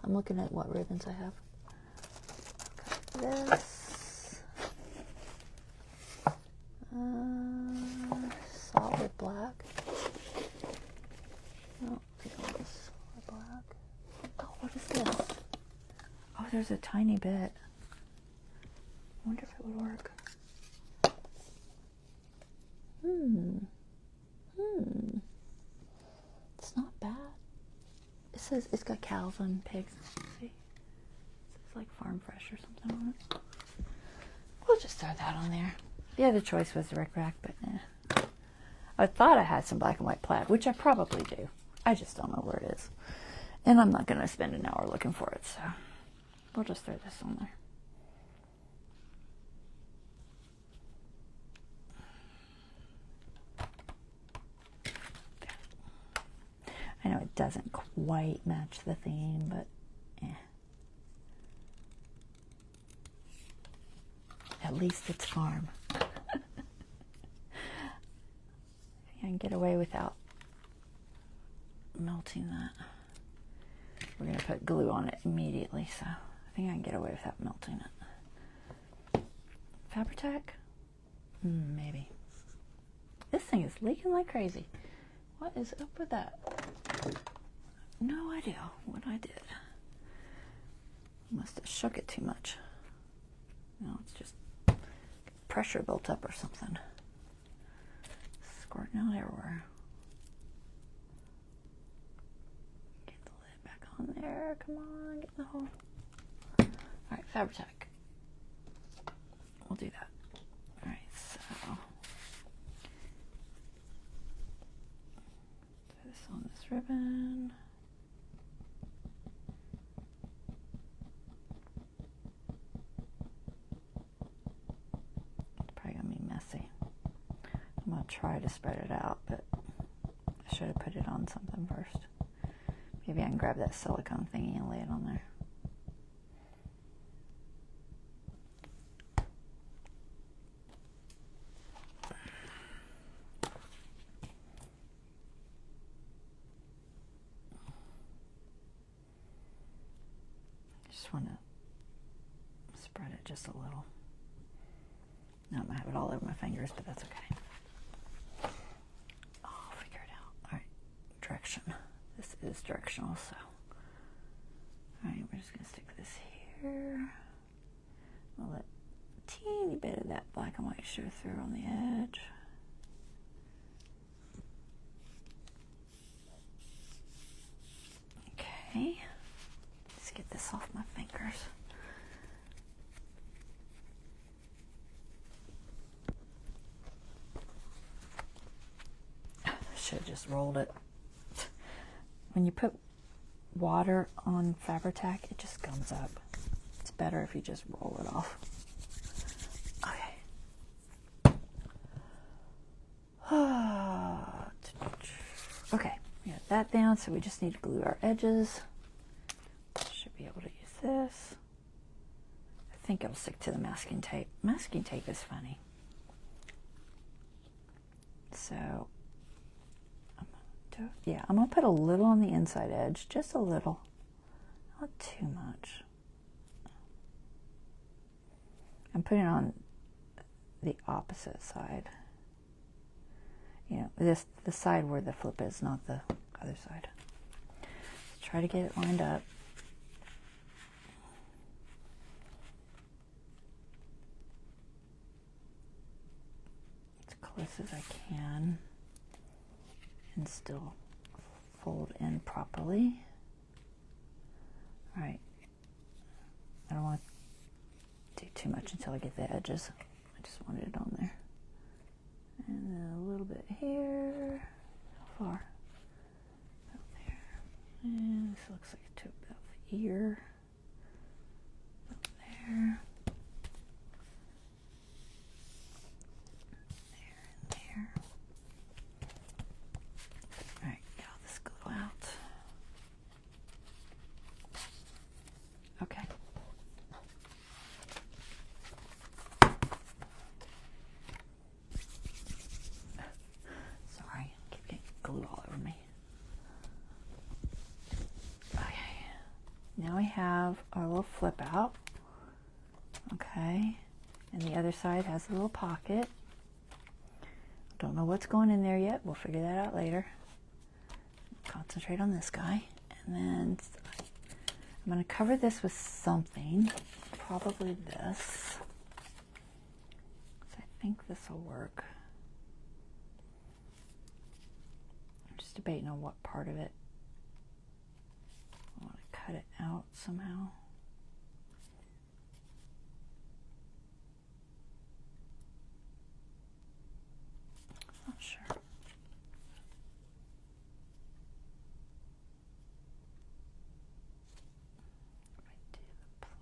I'm looking at what ribbons I have. Got this. Solid black. No, I think it was solid black. Oh, what is this? Oh, there's a tiny bit. I wonder if it would work. It's not bad. It says it's got cows and pigs. See? It says like Farm Fresh or something on it. We'll just throw that on there. The other choice was the Rick Rack, but nah. I thought I had some black and white plaid, which I probably do. I just don't know where it is. And I'm not going to spend an hour looking for it, so we'll just throw this on there. I know it doesn't quite match the theme, but at least it's farm. I can get away without melting that. We're going to put glue on it immediately, so I think I can get away without melting it. Fabri-Tac? Maybe. This thing is leaking like crazy. What is up with that? No idea what I did. Must have shook it too much. No, it's just pressure built up or something. Squirting out everywhere. Get the lid back on there. Come on, get in the hole. Alright, Fabri-Tac. We'll do that. Alright, so put this on this ribbon. It's probably gonna be messy. I'm gonna try to spread it out, but I should have put it on something first. Maybe I can grab that silicone thingy and lay it on there. Just want to spread it just a little. Now I'm going to have it all over my fingers, but that's okay. I'll figure it out. Alright, direction. This is directional, so. Alright, we're just going to stick this here. We'll let a teeny bit of that black and white show through on the edge. Okay. Let's get this off my fingers. Should have just rolled it. When you put water on Fabri-Tac, it just gums up. It's better if you just roll it off. Okay. Okay, we got that down, so we just need to glue our edges. Should be able to use this. I think it'll stick to the masking tape. Masking tape is funny. So yeah, I'm going to put a little on the inside edge, just a little, not too much. I'm putting it on the opposite side. You know, the side where the flip is, not the other side. Let's try to get it lined up. As close as I can. And still fold in properly. All right. I don't want to do too much until I get the edges. I just wanted it on there. And then a little bit here. How far? About there. And this looks like to about here. About there. There and there. have our little flip out. Okay, and the other side has a little pocket. Don't know what's going in there yet. We'll figure that out later. Concentrate on this guy. And then I'm going to cover this with something, probably this. So I think this will work. I'm just debating on what part of it. I want to cut it out somehow. Not sure.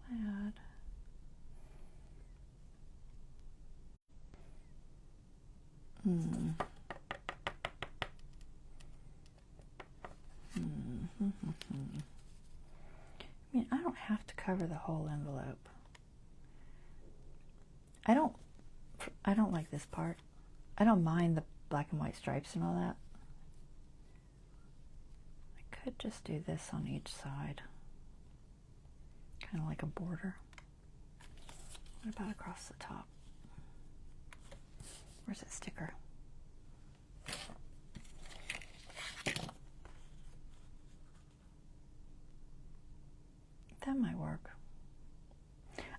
Plaid. I mean, I don't have to cover the whole envelope. I don't like this part. I don't mind the black and white stripes and all that. I could just do this on each side. Kind of like a border. What about across the top? Where's that sticker? That might work.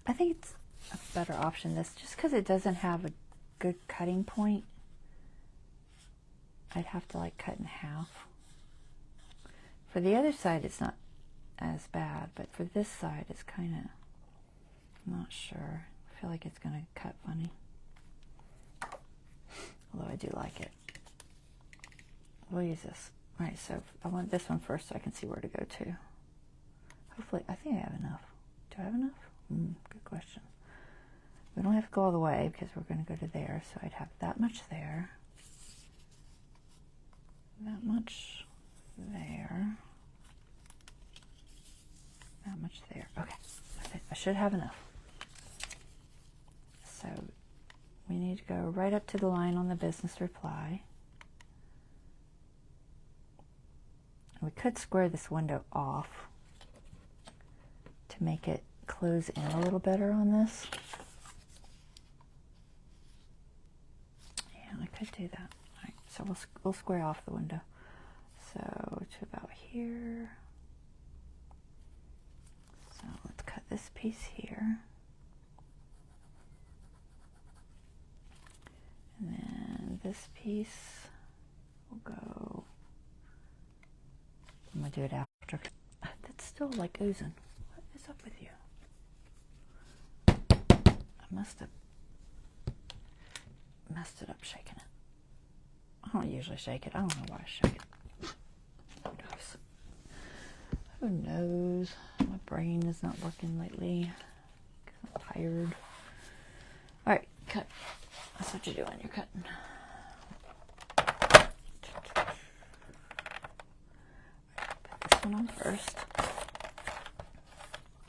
I think it's a better option, this, just because it doesn't have a good cutting point. I'd have to like cut in half. For the other side, it's not as bad, but for this side, it's kind of, I'm not sure. I feel like it's going to cut funny. Although I do like it. We'll use this. All right, so I want this one first so I can see where to go to. Hopefully, I think I have enough. Do I have enough? Good question. We don't have to go all the way because we're going to go to there, so I'd have that much there. That much there. That much there. Okay, I should have enough. So we need to go right up to the line on the business reply. We could square this window off to make it close in a little better on this. Yeah, I could do that. All right, so we'll square off the window. So to about here. So let's cut this piece here. And then this piece will go, I'm going to do it after. That's still like oozing. What is up with you? I must have messed it up shaking it. I don't usually shake it. I don't know why I shake it. Who knows? Who knows? My brain is not working lately because I'm tired. All right, cut. That's what you're doing. You're cutting. Put this one on first.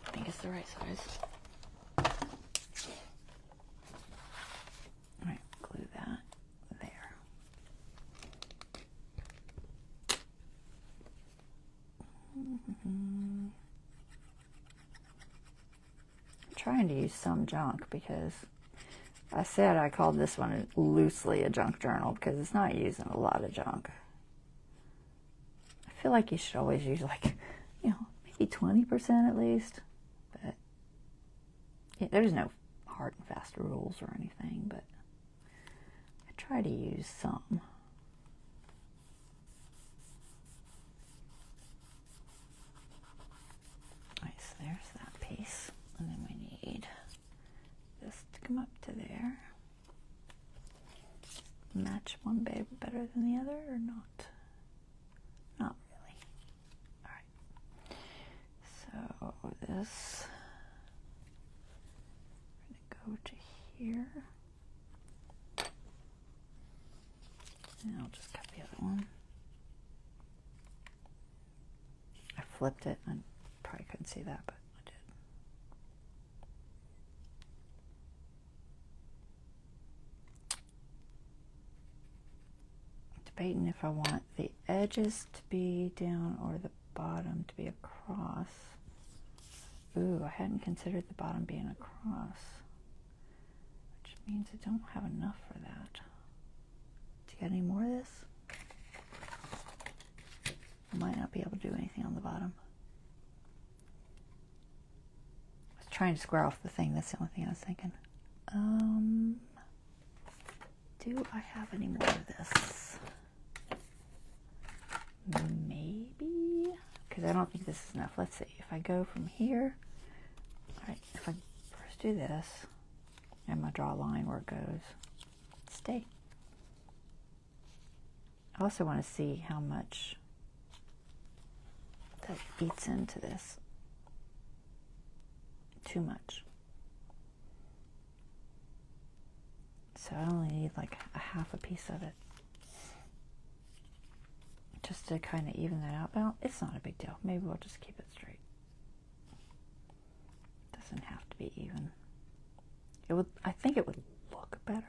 I think it's the right size. All right, glue that there. I'm trying to use some junk because I said I called this one loosely a junk journal because it's not using a lot of junk. I feel like you should always use like, you know, maybe 20% at least. But yeah, there's no hard and fast rules or anything, but I try to use some. Alright, so there's that piece. And then we need this to come up to there. Match one babe better than the other or not? Not really. Alright. So this, we're going to go to here. And I'll just cut the other one. I flipped it. I probably couldn't see that, but I did. Debating if I want the edges to be down or the bottom to be across. Ooh, I hadn't considered the bottom being across, which means I don't have enough for that. Do you got any more of this? I might not be able to do anything on the bottom. I was trying to square off the thing. That's the only thing I was thinking. Do I have any more of this? Maybe, because I don't think this is enough. Let's see. If I go from here, all right, if I first do this, I'm going to draw a line where it goes. Stay. I also want to see how much that eats into this. Too much. So I only need like a half a piece of it, just to kind of even that out. Well, it's not a big deal. Maybe we'll just keep it straight. Doesn't have to be even. It would. I think it would look better.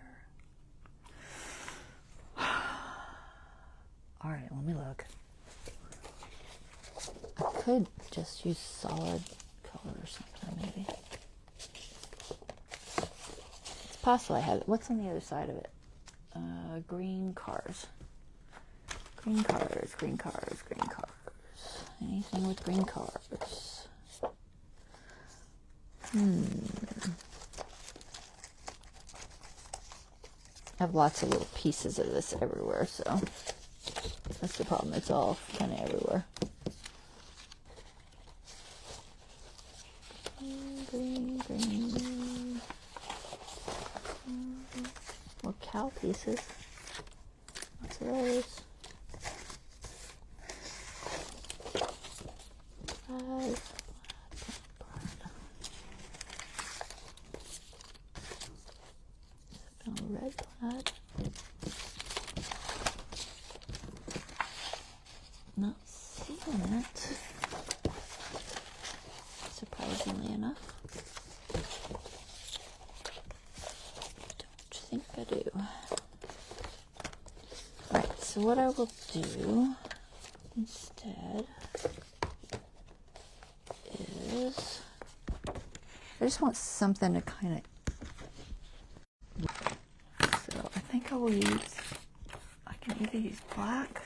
All right, let me look. I could just use solid color or something, maybe. It's possible I have it. What's on the other side of it? Green cars. Green cars, green cars, green cars. Anything with green cars. I have lots of little pieces of this everywhere, so that's the problem. It's all kind of everywhere. Green, green. More cow pieces. Lots of those. Red plaid. Not seeing it, surprisingly enough. Don't think I do. Alright, so what I will do instead is I just want something to kind of, so I think I will use, I can either use black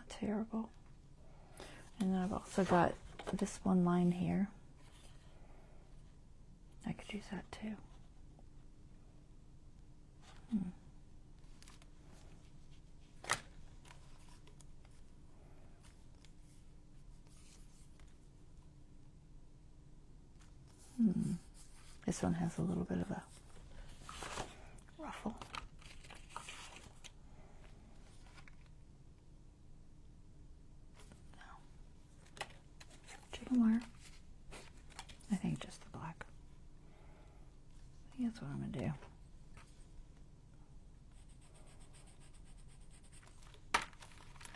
terrible. And then I've also got this one line here. I could use that too. This one has a little bit of a ruffle. More. I think just the black. I think that's what I'm going to do.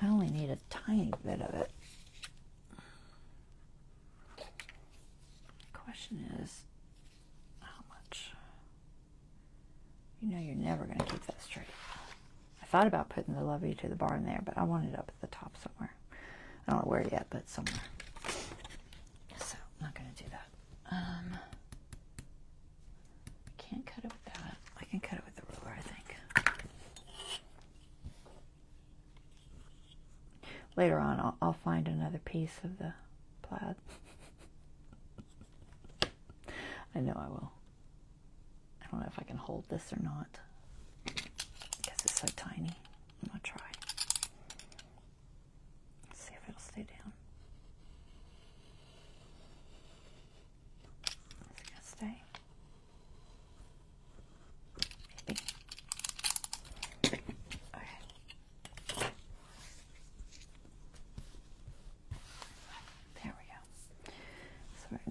I only need a tiny bit of it. The question is, how much? You know you're never going to keep that straight. I thought about putting the love you to the barn there, but I want it up at the top somewhere. I don't know where yet, but somewhere. I'm not going to do that. I can't cut it with that. I can cut it with the ruler, I think. Later on, I'll find another piece of the plaid. I know I will. I don't know if I can hold this or not, because it's so tiny. I'm going to try. Let's see if it'll stay down.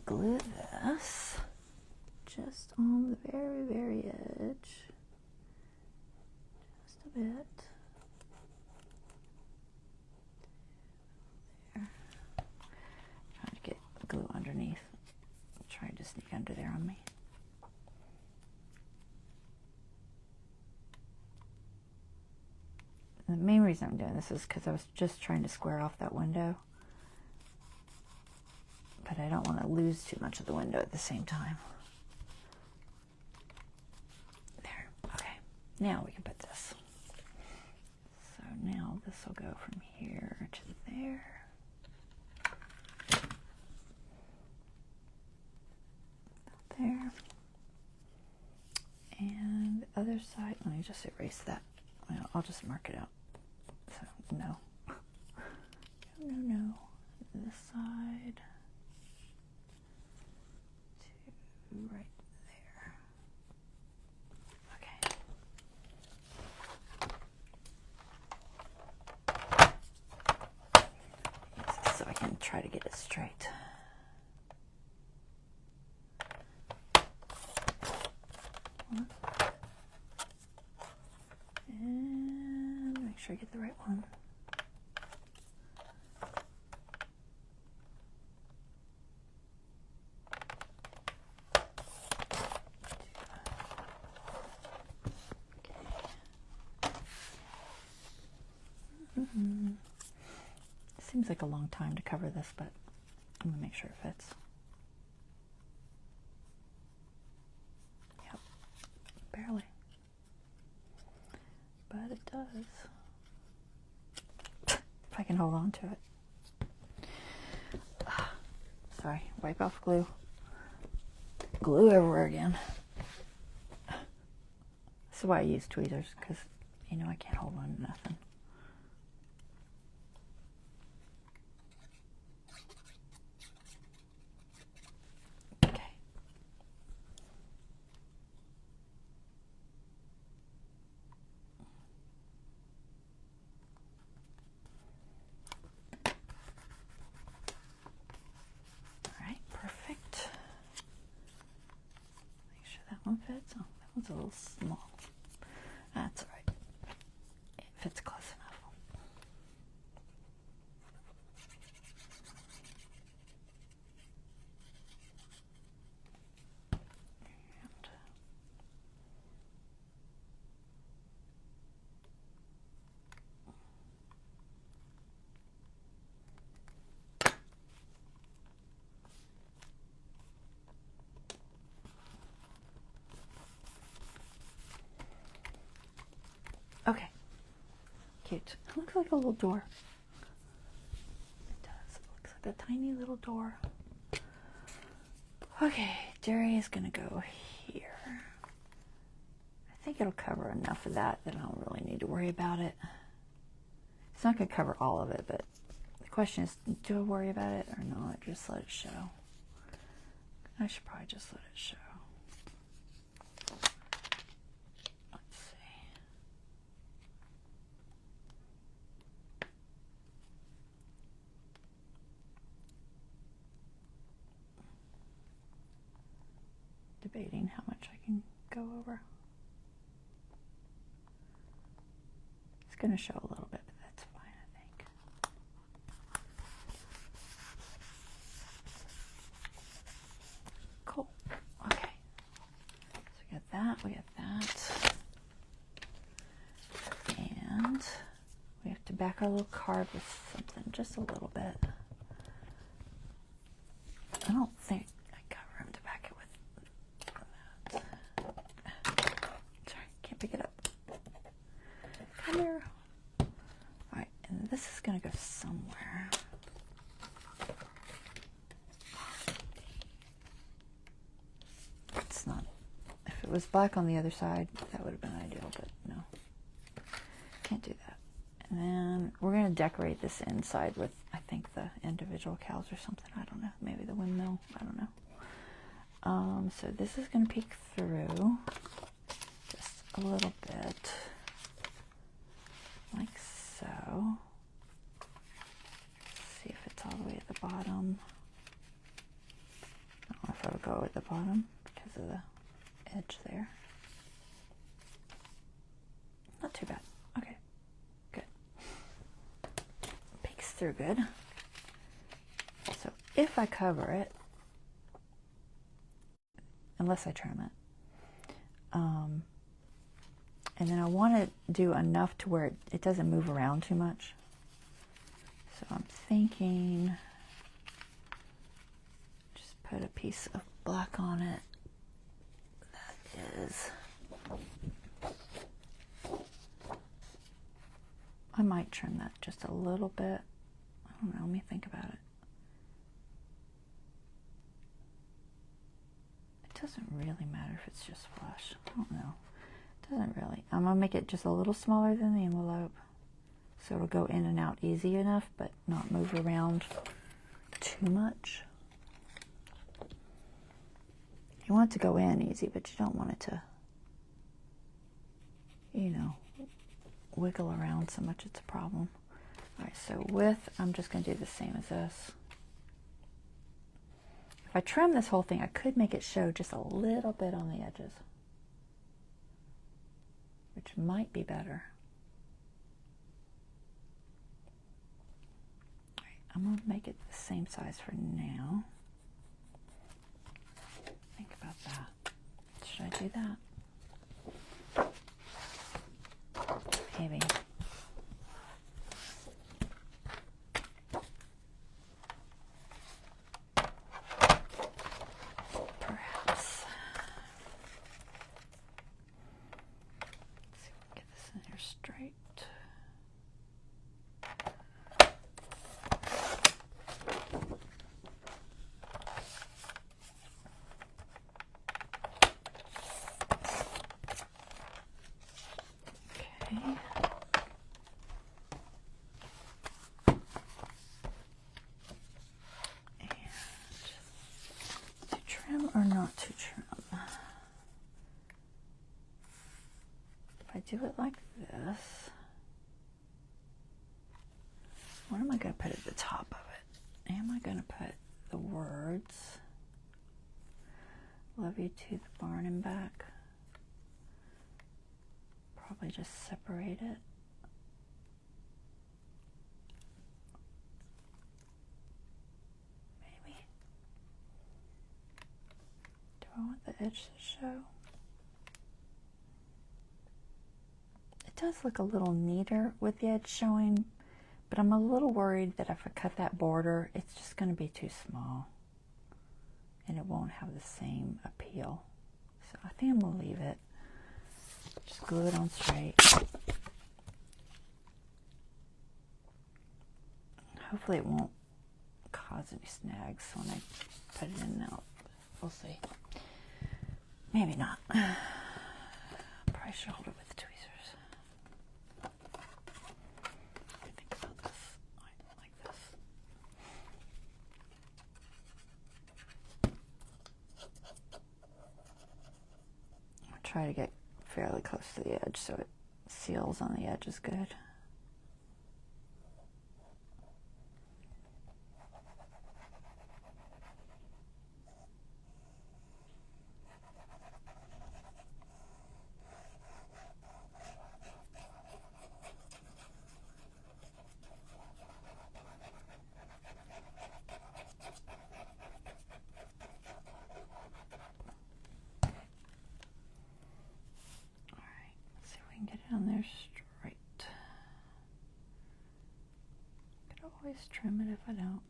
Glue this just on the very, very edge, just a bit. There. Trying to get glue underneath. Trying to sneak under there on me. reason I'm doing this is because I was just trying to square off that window. But I don't want to lose too much of the window at the same time. There. Okay. Now we can put this. So now this will go from here to there. There. And the other side, let me just erase that. Well, I'll just mark it out. So, no. No. This side to right there. Okay. So I can try to get it straight. And make sure I get the right one. Seems like a long time to cover this, but I'm gonna make sure it fits. Yep, barely. But it does. If I can hold on to it. Sorry, wipe off glue. Glue everywhere again. This is why I use tweezers, because you know I can't hold on to nothing. Fits. Oh, that one's a little small. That's all right. It fits close enough. Okay, cute. It looks like a little door. It does. It looks like a tiny little door. Okay, Jerry is gonna go here. I think it'll cover enough of that I don't really need to worry about it. It's not gonna cover all of it, but the question is, do I worry about it or not? Just let it show. I should probably just let it show. Debating how much I can go over. It's going to show a little bit, but that's fine, I think. Cool. Okay. So we got that, we got that. And we have to back our little card with something, just a little bit. I don't think pick it up. Come here. Alright, and this is going to go somewhere. It's not. If it was black on the other side, that would have been ideal, but no. Can't do that. And then we're going to decorate this inside with, I think, the individual cows or something. I don't know. Maybe the windmill. I don't know. So this is going to peek through. A little bit, like so. See if it's all the way at the bottom. I don't know if it'll go at the bottom because of the edge there. Not too bad. Okay, good. Peeks through good. So if I cover it, unless I trim it, And then I want to do enough to where it doesn't move around too much. So I'm thinking just put a piece of black on it. That is, I might trim that just a little bit. I don't know, let me think about it. It doesn't really matter if it's just flush. I don't know. It doesn't really. I'm going to make it just a little smaller than the envelope, so it'll go in and out easy enough, but not move around too much. You want it to go in easy, but you don't want it to, you know, wiggle around so much it's a problem. All right, so width, I'm just going to do the same as this. If I trim this whole thing, I could make it show just a little bit on the edges, which might be better. All right, I'm going to make it the same size for now. Think about that. Should I do that? Maybe. Perhaps. Let's see if we can get this in here straight. Or not to trim. If I do it like this, what am I going to put at the top of it? Am I going to put the words, "Love you to the barn and back"? Probably just separate it. I want the edge to show. It does look a little neater with the edge showing, but I'm a little worried that if I cut that border, it's just going to be too small and it won't have the same appeal. So I think I'm going to leave it. Just glue it on straight. Hopefully it won't cause any snags when I put it in and out. We'll see. Maybe not. Probably should hold it with the tweezers. I think about this like this. I'll try to get fairly close to the edge so it seals on the edge is good. Get it on there straight. Could always trim it if I don't.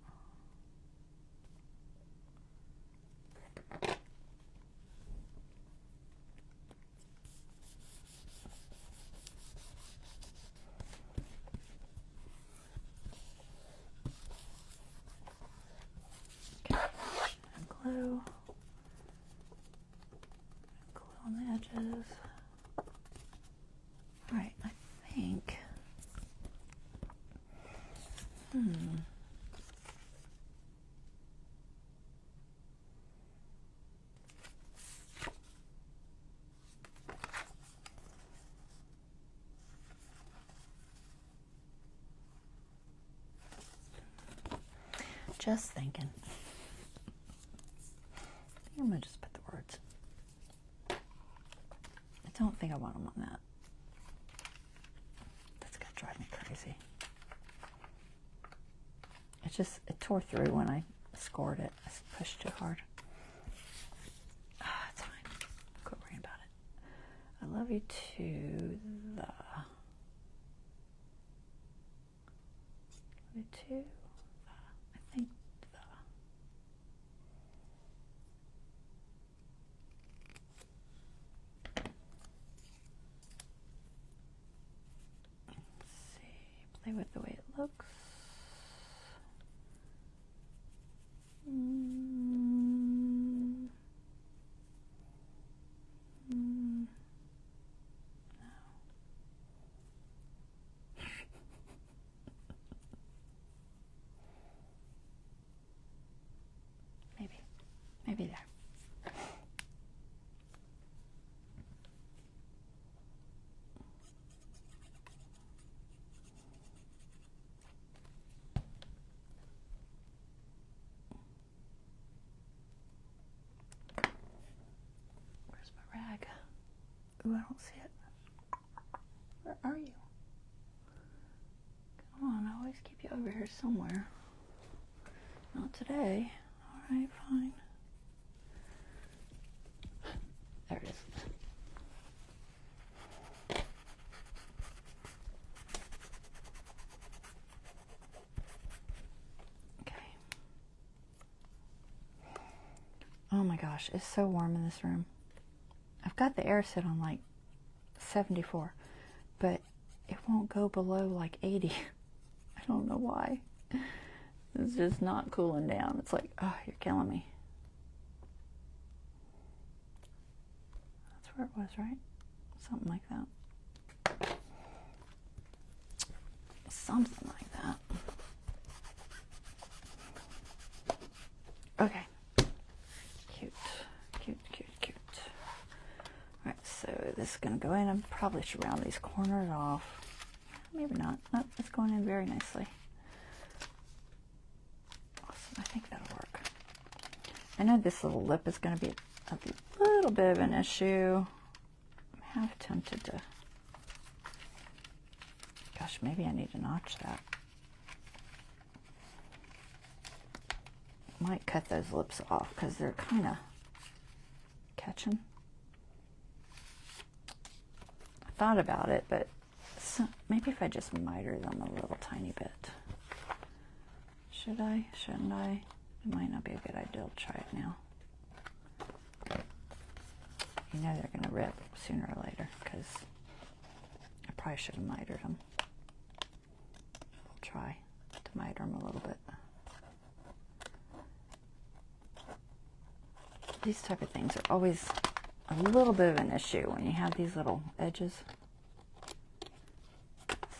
Okay, glue. Glue on the edges. Right, I think. Just thinking. I think I'm going to just put the words. I don't think I want them on that. That's going to drive me crazy. It tore through when I scored it. I pushed too hard. It's fine. Quit worrying about it. I love you too, the. Love you too, the. I think the. Let's see, play with the way it looks. Maybe there. Where's my rag? Ooh, I don't see it. Where are you? Come on, I always keep you over here somewhere. Not today. All right, fine. There it is. Okay. Oh my gosh, it's so warm in this room. I've got the air set on like 74, but it won't go below like 80. I don't know why. It's just not cooling down. It's like, oh, you're killing me. It was, right? Something like that. Something like that. Okay. Cute. Cute, cute, cute. Alright, so this is going to go in. I probably should round these corners off. Maybe not. Nope, it's going in very nicely. Awesome. I think that'll work. I know this little lip is going to be a little bit of an issue. I'm half tempted to, gosh, maybe I need to notch that. Might cut those lips off because they're kind of catching. I thought about it, but maybe if I just miter them a little tiny bit. Should I? Shouldn't I? It might not be a good idea to try it now. You know they're going to rip sooner or later because I probably should have mitered them. I'll try to miter them a little bit. These type of things are always a little bit of an issue when you have these little edges.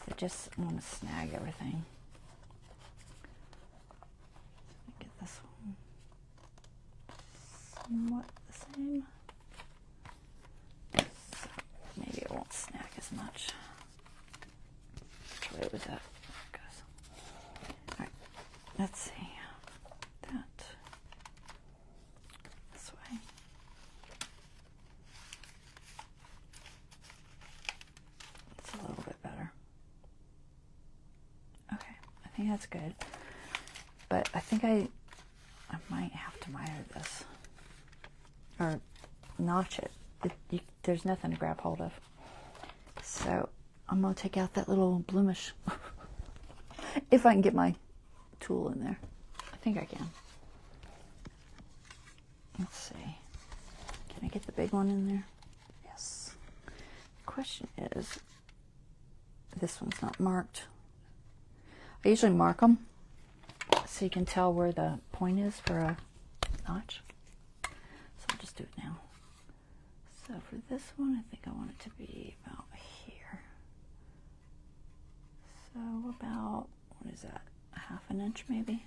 They just want to snag everything. Get this one somewhat the same. Maybe it won't snag as much. Which way was that? There it goes. Alright, let's see. That. This way. It's a little bit better. Okay, I think that's good. But I think I might have to miter this. Or notch it. There's nothing to grab hold of. So I'm going to take out that little bloomish. If I can get my tool in there. I think I can. Let's see. Can I get the big one in there? Yes. The question is, this one's not marked. I usually mark them so you can tell where the point is for a notch. So I'll just do it now. So for this one, I think I want it to be about here. So about, what is that, ½ inch maybe?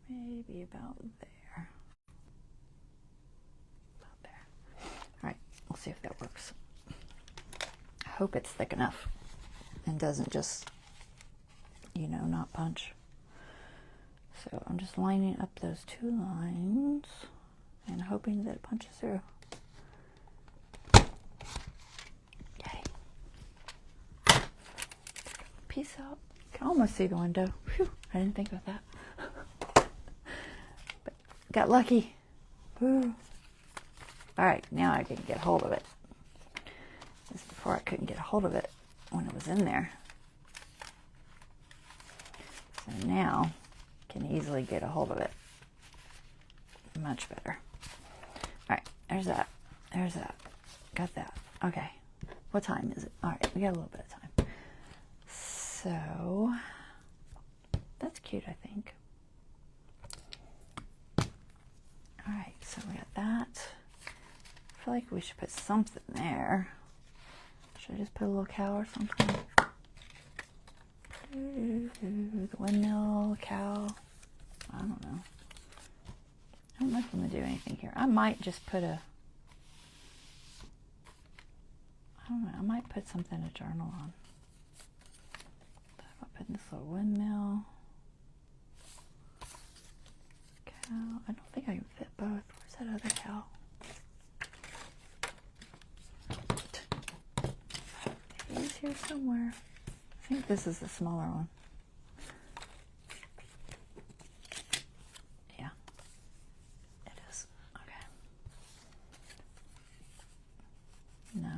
Maybe about there. About there. All right, we'll see if that works. I hope it's thick enough and doesn't just, you know, not punch. So I'm just lining up those two lines and hoping that it punches through. Yay. Peace out. You can almost see the window. Whew, I didn't think about that. But got lucky. Woo. All right, now I can get hold of it. This before I couldn't get a hold of it when it was in there. So now I can easily get a hold of it. Much better. All right, there's that. There's that. Got that. Okay. What time is it? All right, we got a little bit of time. So that's cute, I think. All right, so we got that. I feel like we should put something there. Should I just put a little cow or something? The windmill, cow. I don't know. I don't know if I'm going to do anything here. I might just put a... I don't know. I might put something to journal on. I'll put this little windmill. Cow. I don't think I can fit both. Where's that other cow? He's here somewhere. I think this is the smaller one. Yeah, it is. Okay. No.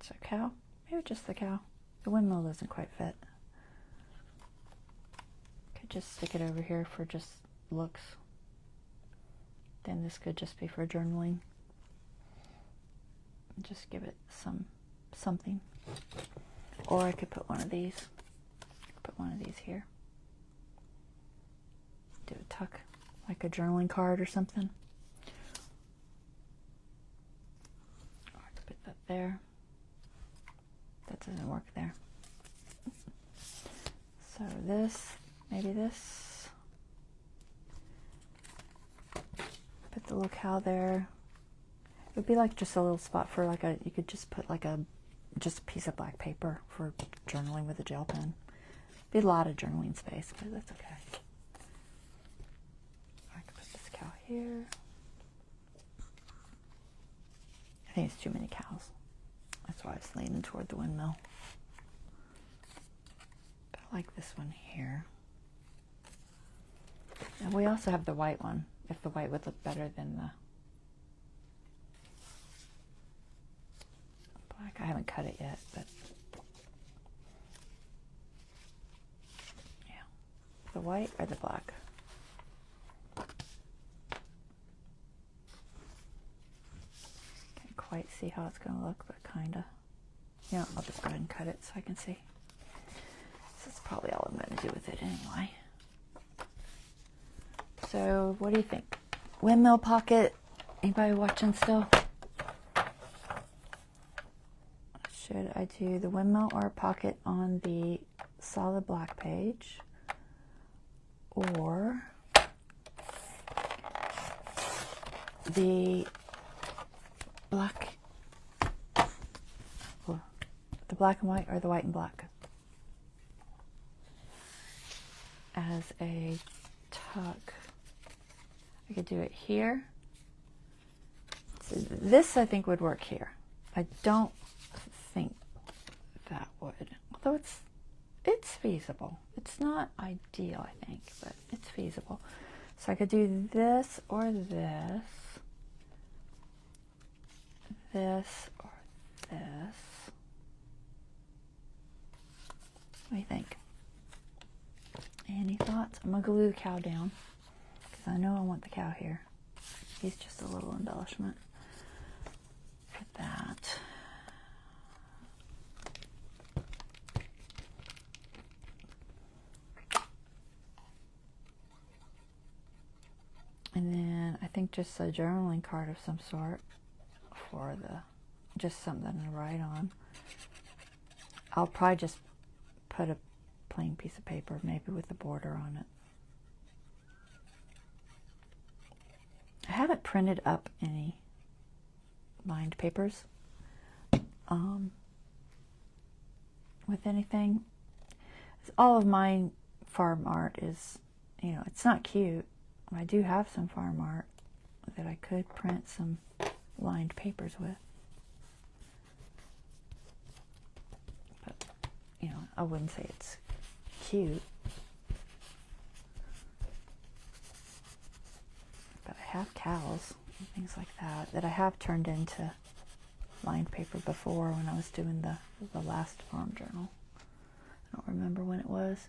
So cow? Maybe just the cow. The windmill doesn't quite fit. Could just stick it over here for just looks. Then this could just be for journaling. Just give it something. Or I could put one of these. Put one of these here. Do a tuck, like a journaling card or something. Or I could put that there. That doesn't work there. So this, maybe this. Put the little cow there. It would be like just a little spot for like a, you could just put like just a piece of black paper for journaling with a gel pen. Be a lot of journaling space, but that's okay. I could put this cow here. I think it's too many cows. That's why I was leaning toward the windmill. But I like this one here. And we also have the white one, if the white would look better than the black. I haven't cut it yet, but yeah. The white or the black? Can't quite see how it's going to look, but kind of. Yeah, I'll just go ahead and cut it so I can see. This is probably all I'm going to do with it anyway. So, what do you think? Windmill pocket? Anybody watching still? Should I do the windmill or a pocket on the solid black page? Or the black, or the black and white, or the white and black as a tuck? I could do it here. So this I think would work here. I don't think that would, although it's feasible. It's not ideal, I think, but it's feasible. So I could do this or this, this or this. What do you think? Any thoughts? I'm gonna glue the cow down because I know I want the cow here. He's just a little embellishment. Put that. And then I think just a journaling card of some sort for just something to write on. I'll probably just put a plain piece of paper, maybe with a border on it. I haven't printed up any lined papers with anything. All of my farm art is, it's not cute. I do have some farm art that I could print some lined papers with. But, I wouldn't say it's cute. But I have cows. things like that I have turned into lined paper before when I was doing the last farm journal. I don't remember when it was.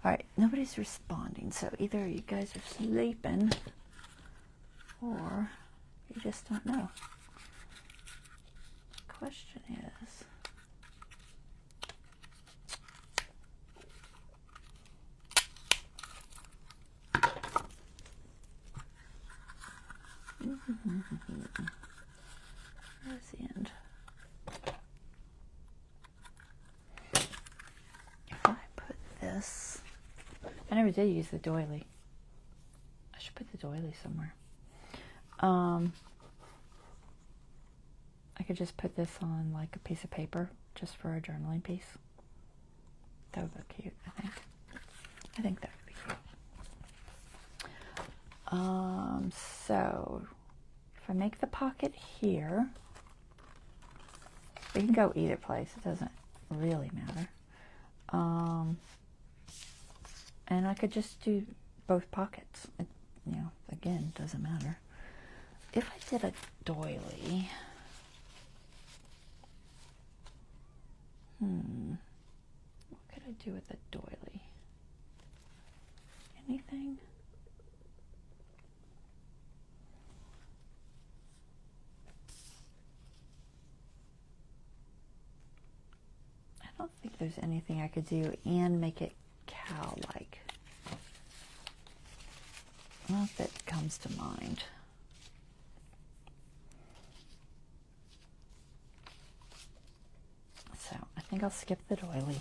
All right, nobody's responding, so either you guys are sleeping or you just don't know. The question is, where's the end? If I put this, I never did use the doily. I should put the doily somewhere. I could just put this on like a piece of paper just for a journaling piece. That would look cute, I think. I think that would be cute. So if I make the pocket here, we can go either place. It doesn't really matter. And I could just do both pockets. It, you know, again, doesn't matter. If I did a doily, what could I do with a doily? Anything? I don't think there's anything I could do and make it cow-like. Not that comes to mind. So I think I'll skip the doily.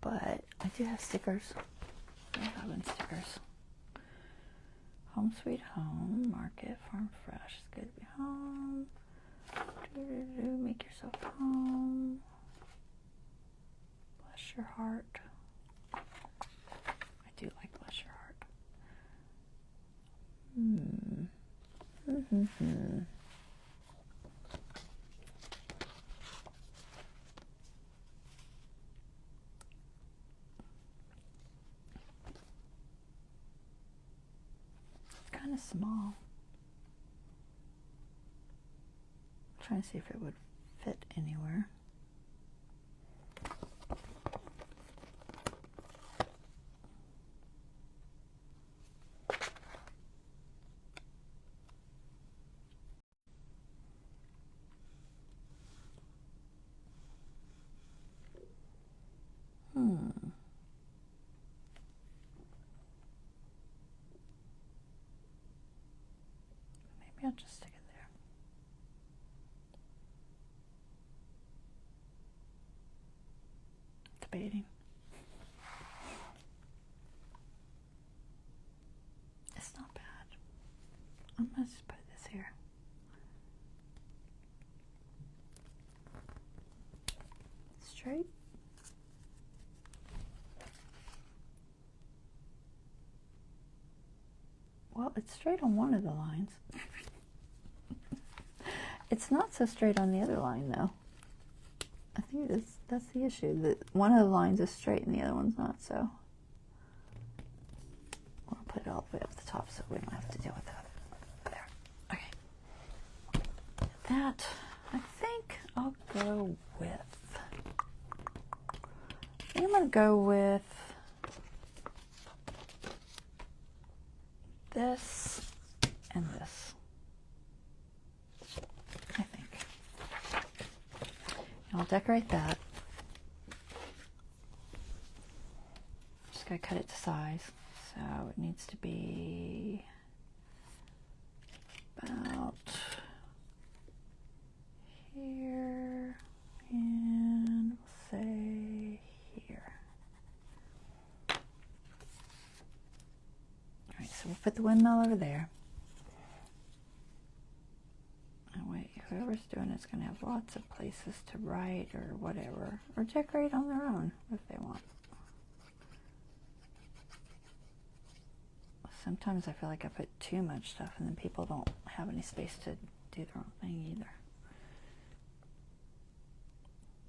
But I do have stickers. Robin stickers. Home Sweet Home, Market, Farm Fresh. It's good to be home. Make yourself home. Bless your heart. I do like bless your heart. It's kind of small. I'm trying to see if it would fit anywhere. Maybe I'll just stick it there. Debating. It's not bad. I'm gonna just put this here. Straight. Well, it's straight on one of the lines. It's not so straight on the other line, though. I think that's the issue. That one of the lines is straight and the other one's not, so we'll put it all the way up the top so we don't have to deal with that. There. Okay. That, I think I'll go with... I think I'm going to go with this and this. I think. And I'll decorate that. Just gotta cut it to size. So it needs to be about here and we'll say here. Alright, so we'll put the windmill over there. And wait, whoever's doing it's going to have lots of places to write or whatever, or decorate on their own if they want. Sometimes I feel like I put too much stuff and then people don't have any space to do their own thing either.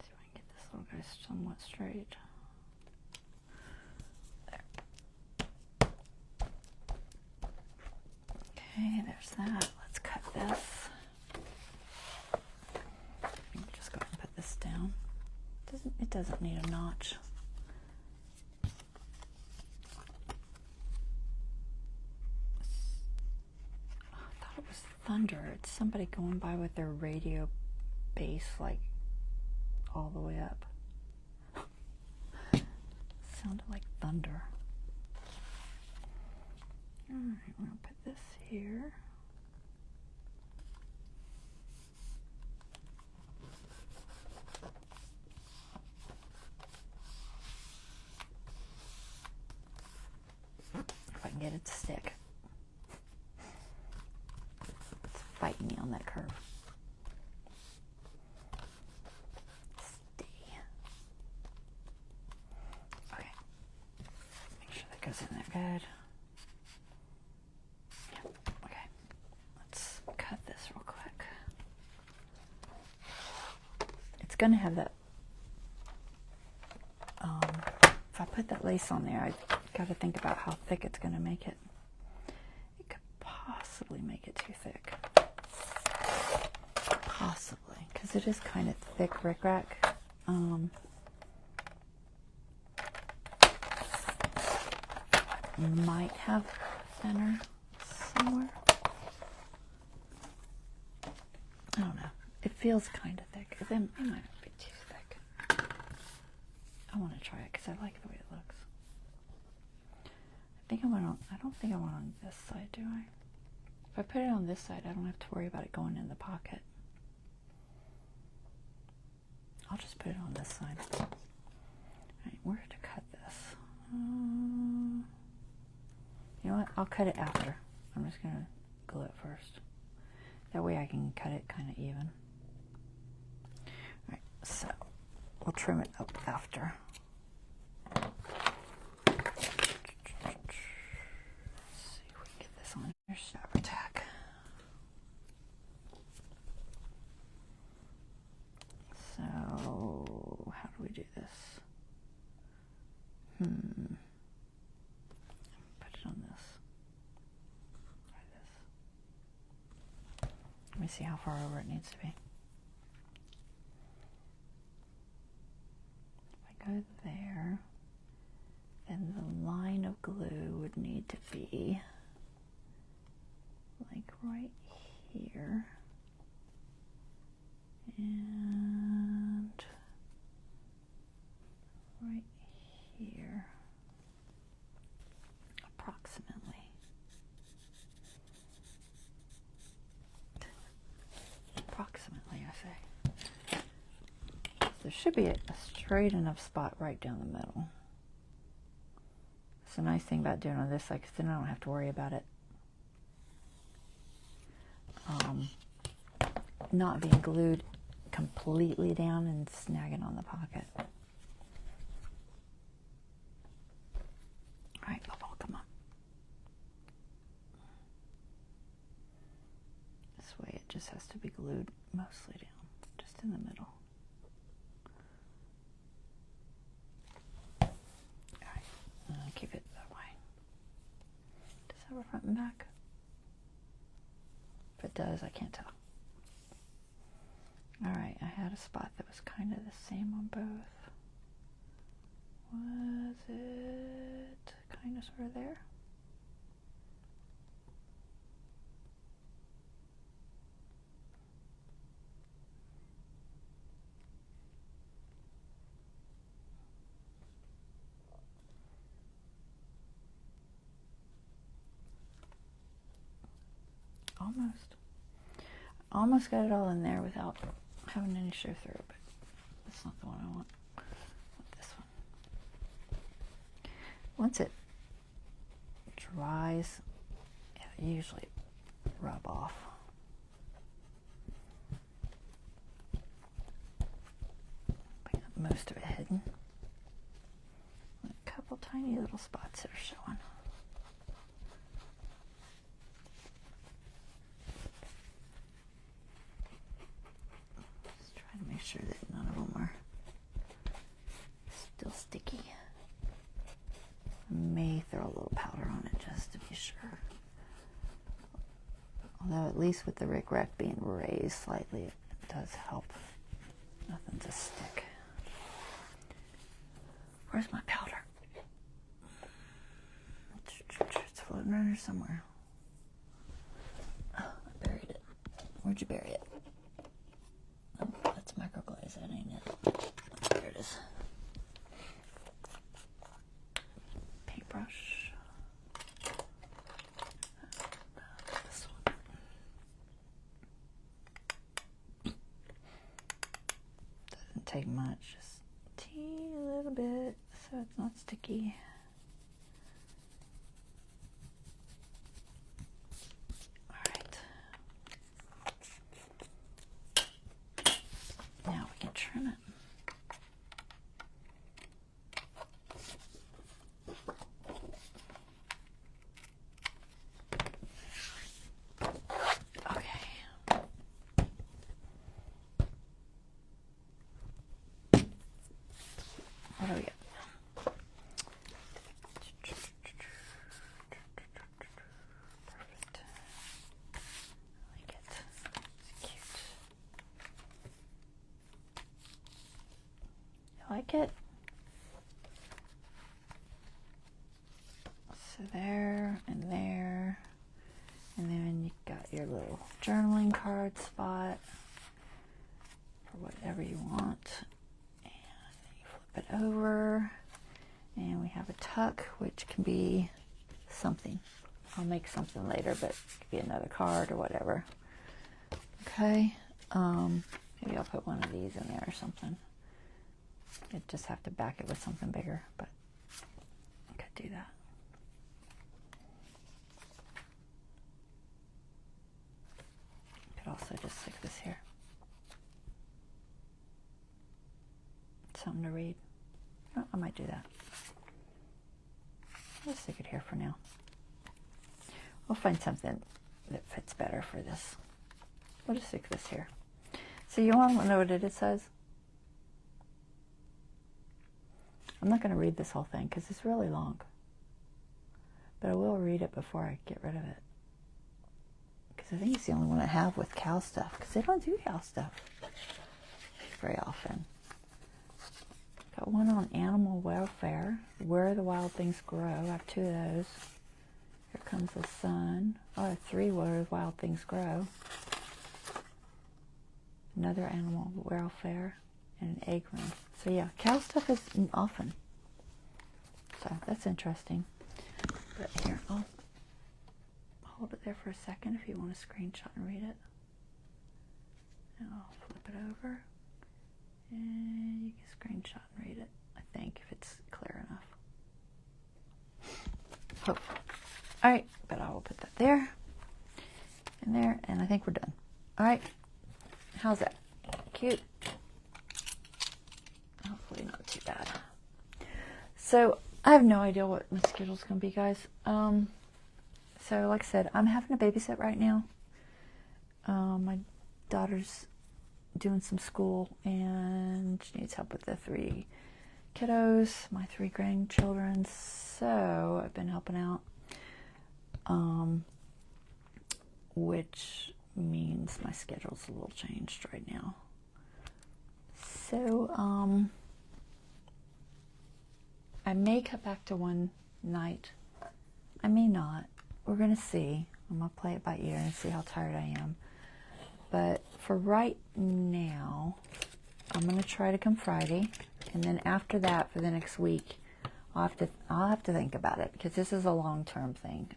See if I can get this little guy somewhat straight. There. Okay, there's that. Let's cut this. Just go ahead and put this down. It doesn't need a notch. I thought it was thunder. It's somebody going by with their radio bass like all the way up. Sounded like thunder. Alright, we're going to put this here. If I can get it to stick. It's fighting me on that curve. Stay. Okay. Make sure that goes in there good. Okay. Let's cut this real quick. It's going to have that. If I put that lace on there, I got to think about how thick it's going to make it. It could possibly make it too thick. Possibly, because it is kind of thick rickrack. Might have thinner somewhere. I don't know. It feels kind of thick. It might be too thick. I want to try it because I like the way it looks. I don't think I want on this side, do I? If I put it on this side, I don't have to worry about it going in the pocket. I'll just put it on this side. Alright, where to cut this? You know what? I'll cut it after. I'm just going to glue it first. That way I can cut it kind of even. Alright, so we'll trim it up after. Here's Shabber Tack. So, how do we do this? Put it on this. Try this. Let me see how far over it needs to be. If I go there, then the line of glue would need to be like right here and right here, approximately. Approximately, I say. There should be a straight enough spot right down the middle. It's a nice thing about doing it on this side, because then I don't have to worry about it not being glued completely down and snagging on the pocket. Alright, Bubble, come on. This way it just has to be glued mostly down, just in the middle. Alright, keep it that way. Does it have a front and back? If it does, I can't tell. Alright, I had a spot that was kind of the same on both. Was it kind of sort of there? Almost got it all in there without having any show through, but that's not the one I want. I want this one. Once it dries, it'll usually rub off. I got most of it hidden. A couple tiny little spots that are showing. Make sure that none of them are still sticky. I may throw a little powder on it just to be sure. Although at least with the rickrack being raised slightly, it does help. Nothing to stick. Where's my powder? It's floating around here somewhere. Oh, I buried it. Where'd you bury it? Oh, that's microglaze, that ain't it. There it is. Paintbrush. This one. Doesn't take much, just a teeny little bit so it's not sticky. Now we can trim it. Okay. What do we get? Perfect. I like it. It's cute. Like it. So there and there, and then you got your little journaling card spot for whatever you want, and then you flip it over, and we have a tuck, which can be something. I'll make something later, but it could be another card or whatever. Okay, maybe I'll put one of these in there or something. I'd just have to back it with something bigger, but I could do that. Could also just stick this here. Something to read. Oh, I might do that. I'll stick it here for now. We'll find something that fits better for this. We'll just stick this here. So you want to know what it says? I'm not going to read this whole thing because it's really long. But I will read it before I get rid of it. Because I think it's the only one I have with cow stuff. Because they don't do cow stuff very often. Got one on animal welfare. Where the wild things grow. I have 2 of those. Here comes the sun. Oh, I have 3 where the wild things grow. Another animal welfare. And an egg room. So yeah, cow stuff is often. So that's interesting. But here, I'll hold it there for a second if you want to screenshot and read it. And I'll flip it over. And you can screenshot and read it, I think, if it's clear enough. Hopefully. Alright, but I will put that there. And there, and I think we're done. Alright. How's that? Cute. Hopefully not too bad. So I have no idea what my schedule's gonna be, guys. So like I said, I'm having to babysit right now. My daughter's doing some school and she needs help with the 3 kiddos, my 3 grandchildren. So I've been helping out, which means my schedule's a little changed right now. So, I may cut back to one night. I may not. We're going to see. I'm going to play it by ear and see how tired I am. But for right now, I'm going to try to come Friday. And then after that, for the next week, I'll have to think about it. Because this is a long-term thing.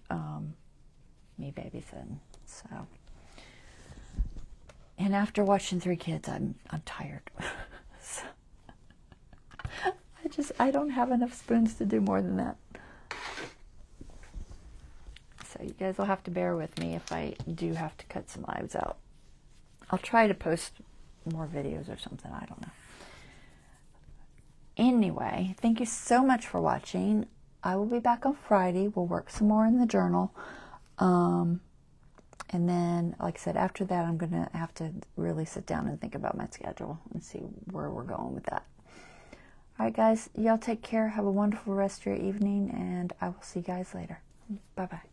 Me babysitting. So. And after watching 3 kids, I'm tired. So, I don't have enough spoons to do more than that. So you guys will have to bear with me if I do have to cut some lives out. I'll try to post more videos or something. I don't know. Anyway, thank you so much for watching. I will be back on Friday. We'll work some more in the journal. And then, like I said, after that, I'm going to have to really sit down and think about my schedule and see where we're going with that. All right, guys, y'all take care. Have a wonderful rest of your evening, and I will see you guys later. Bye-bye.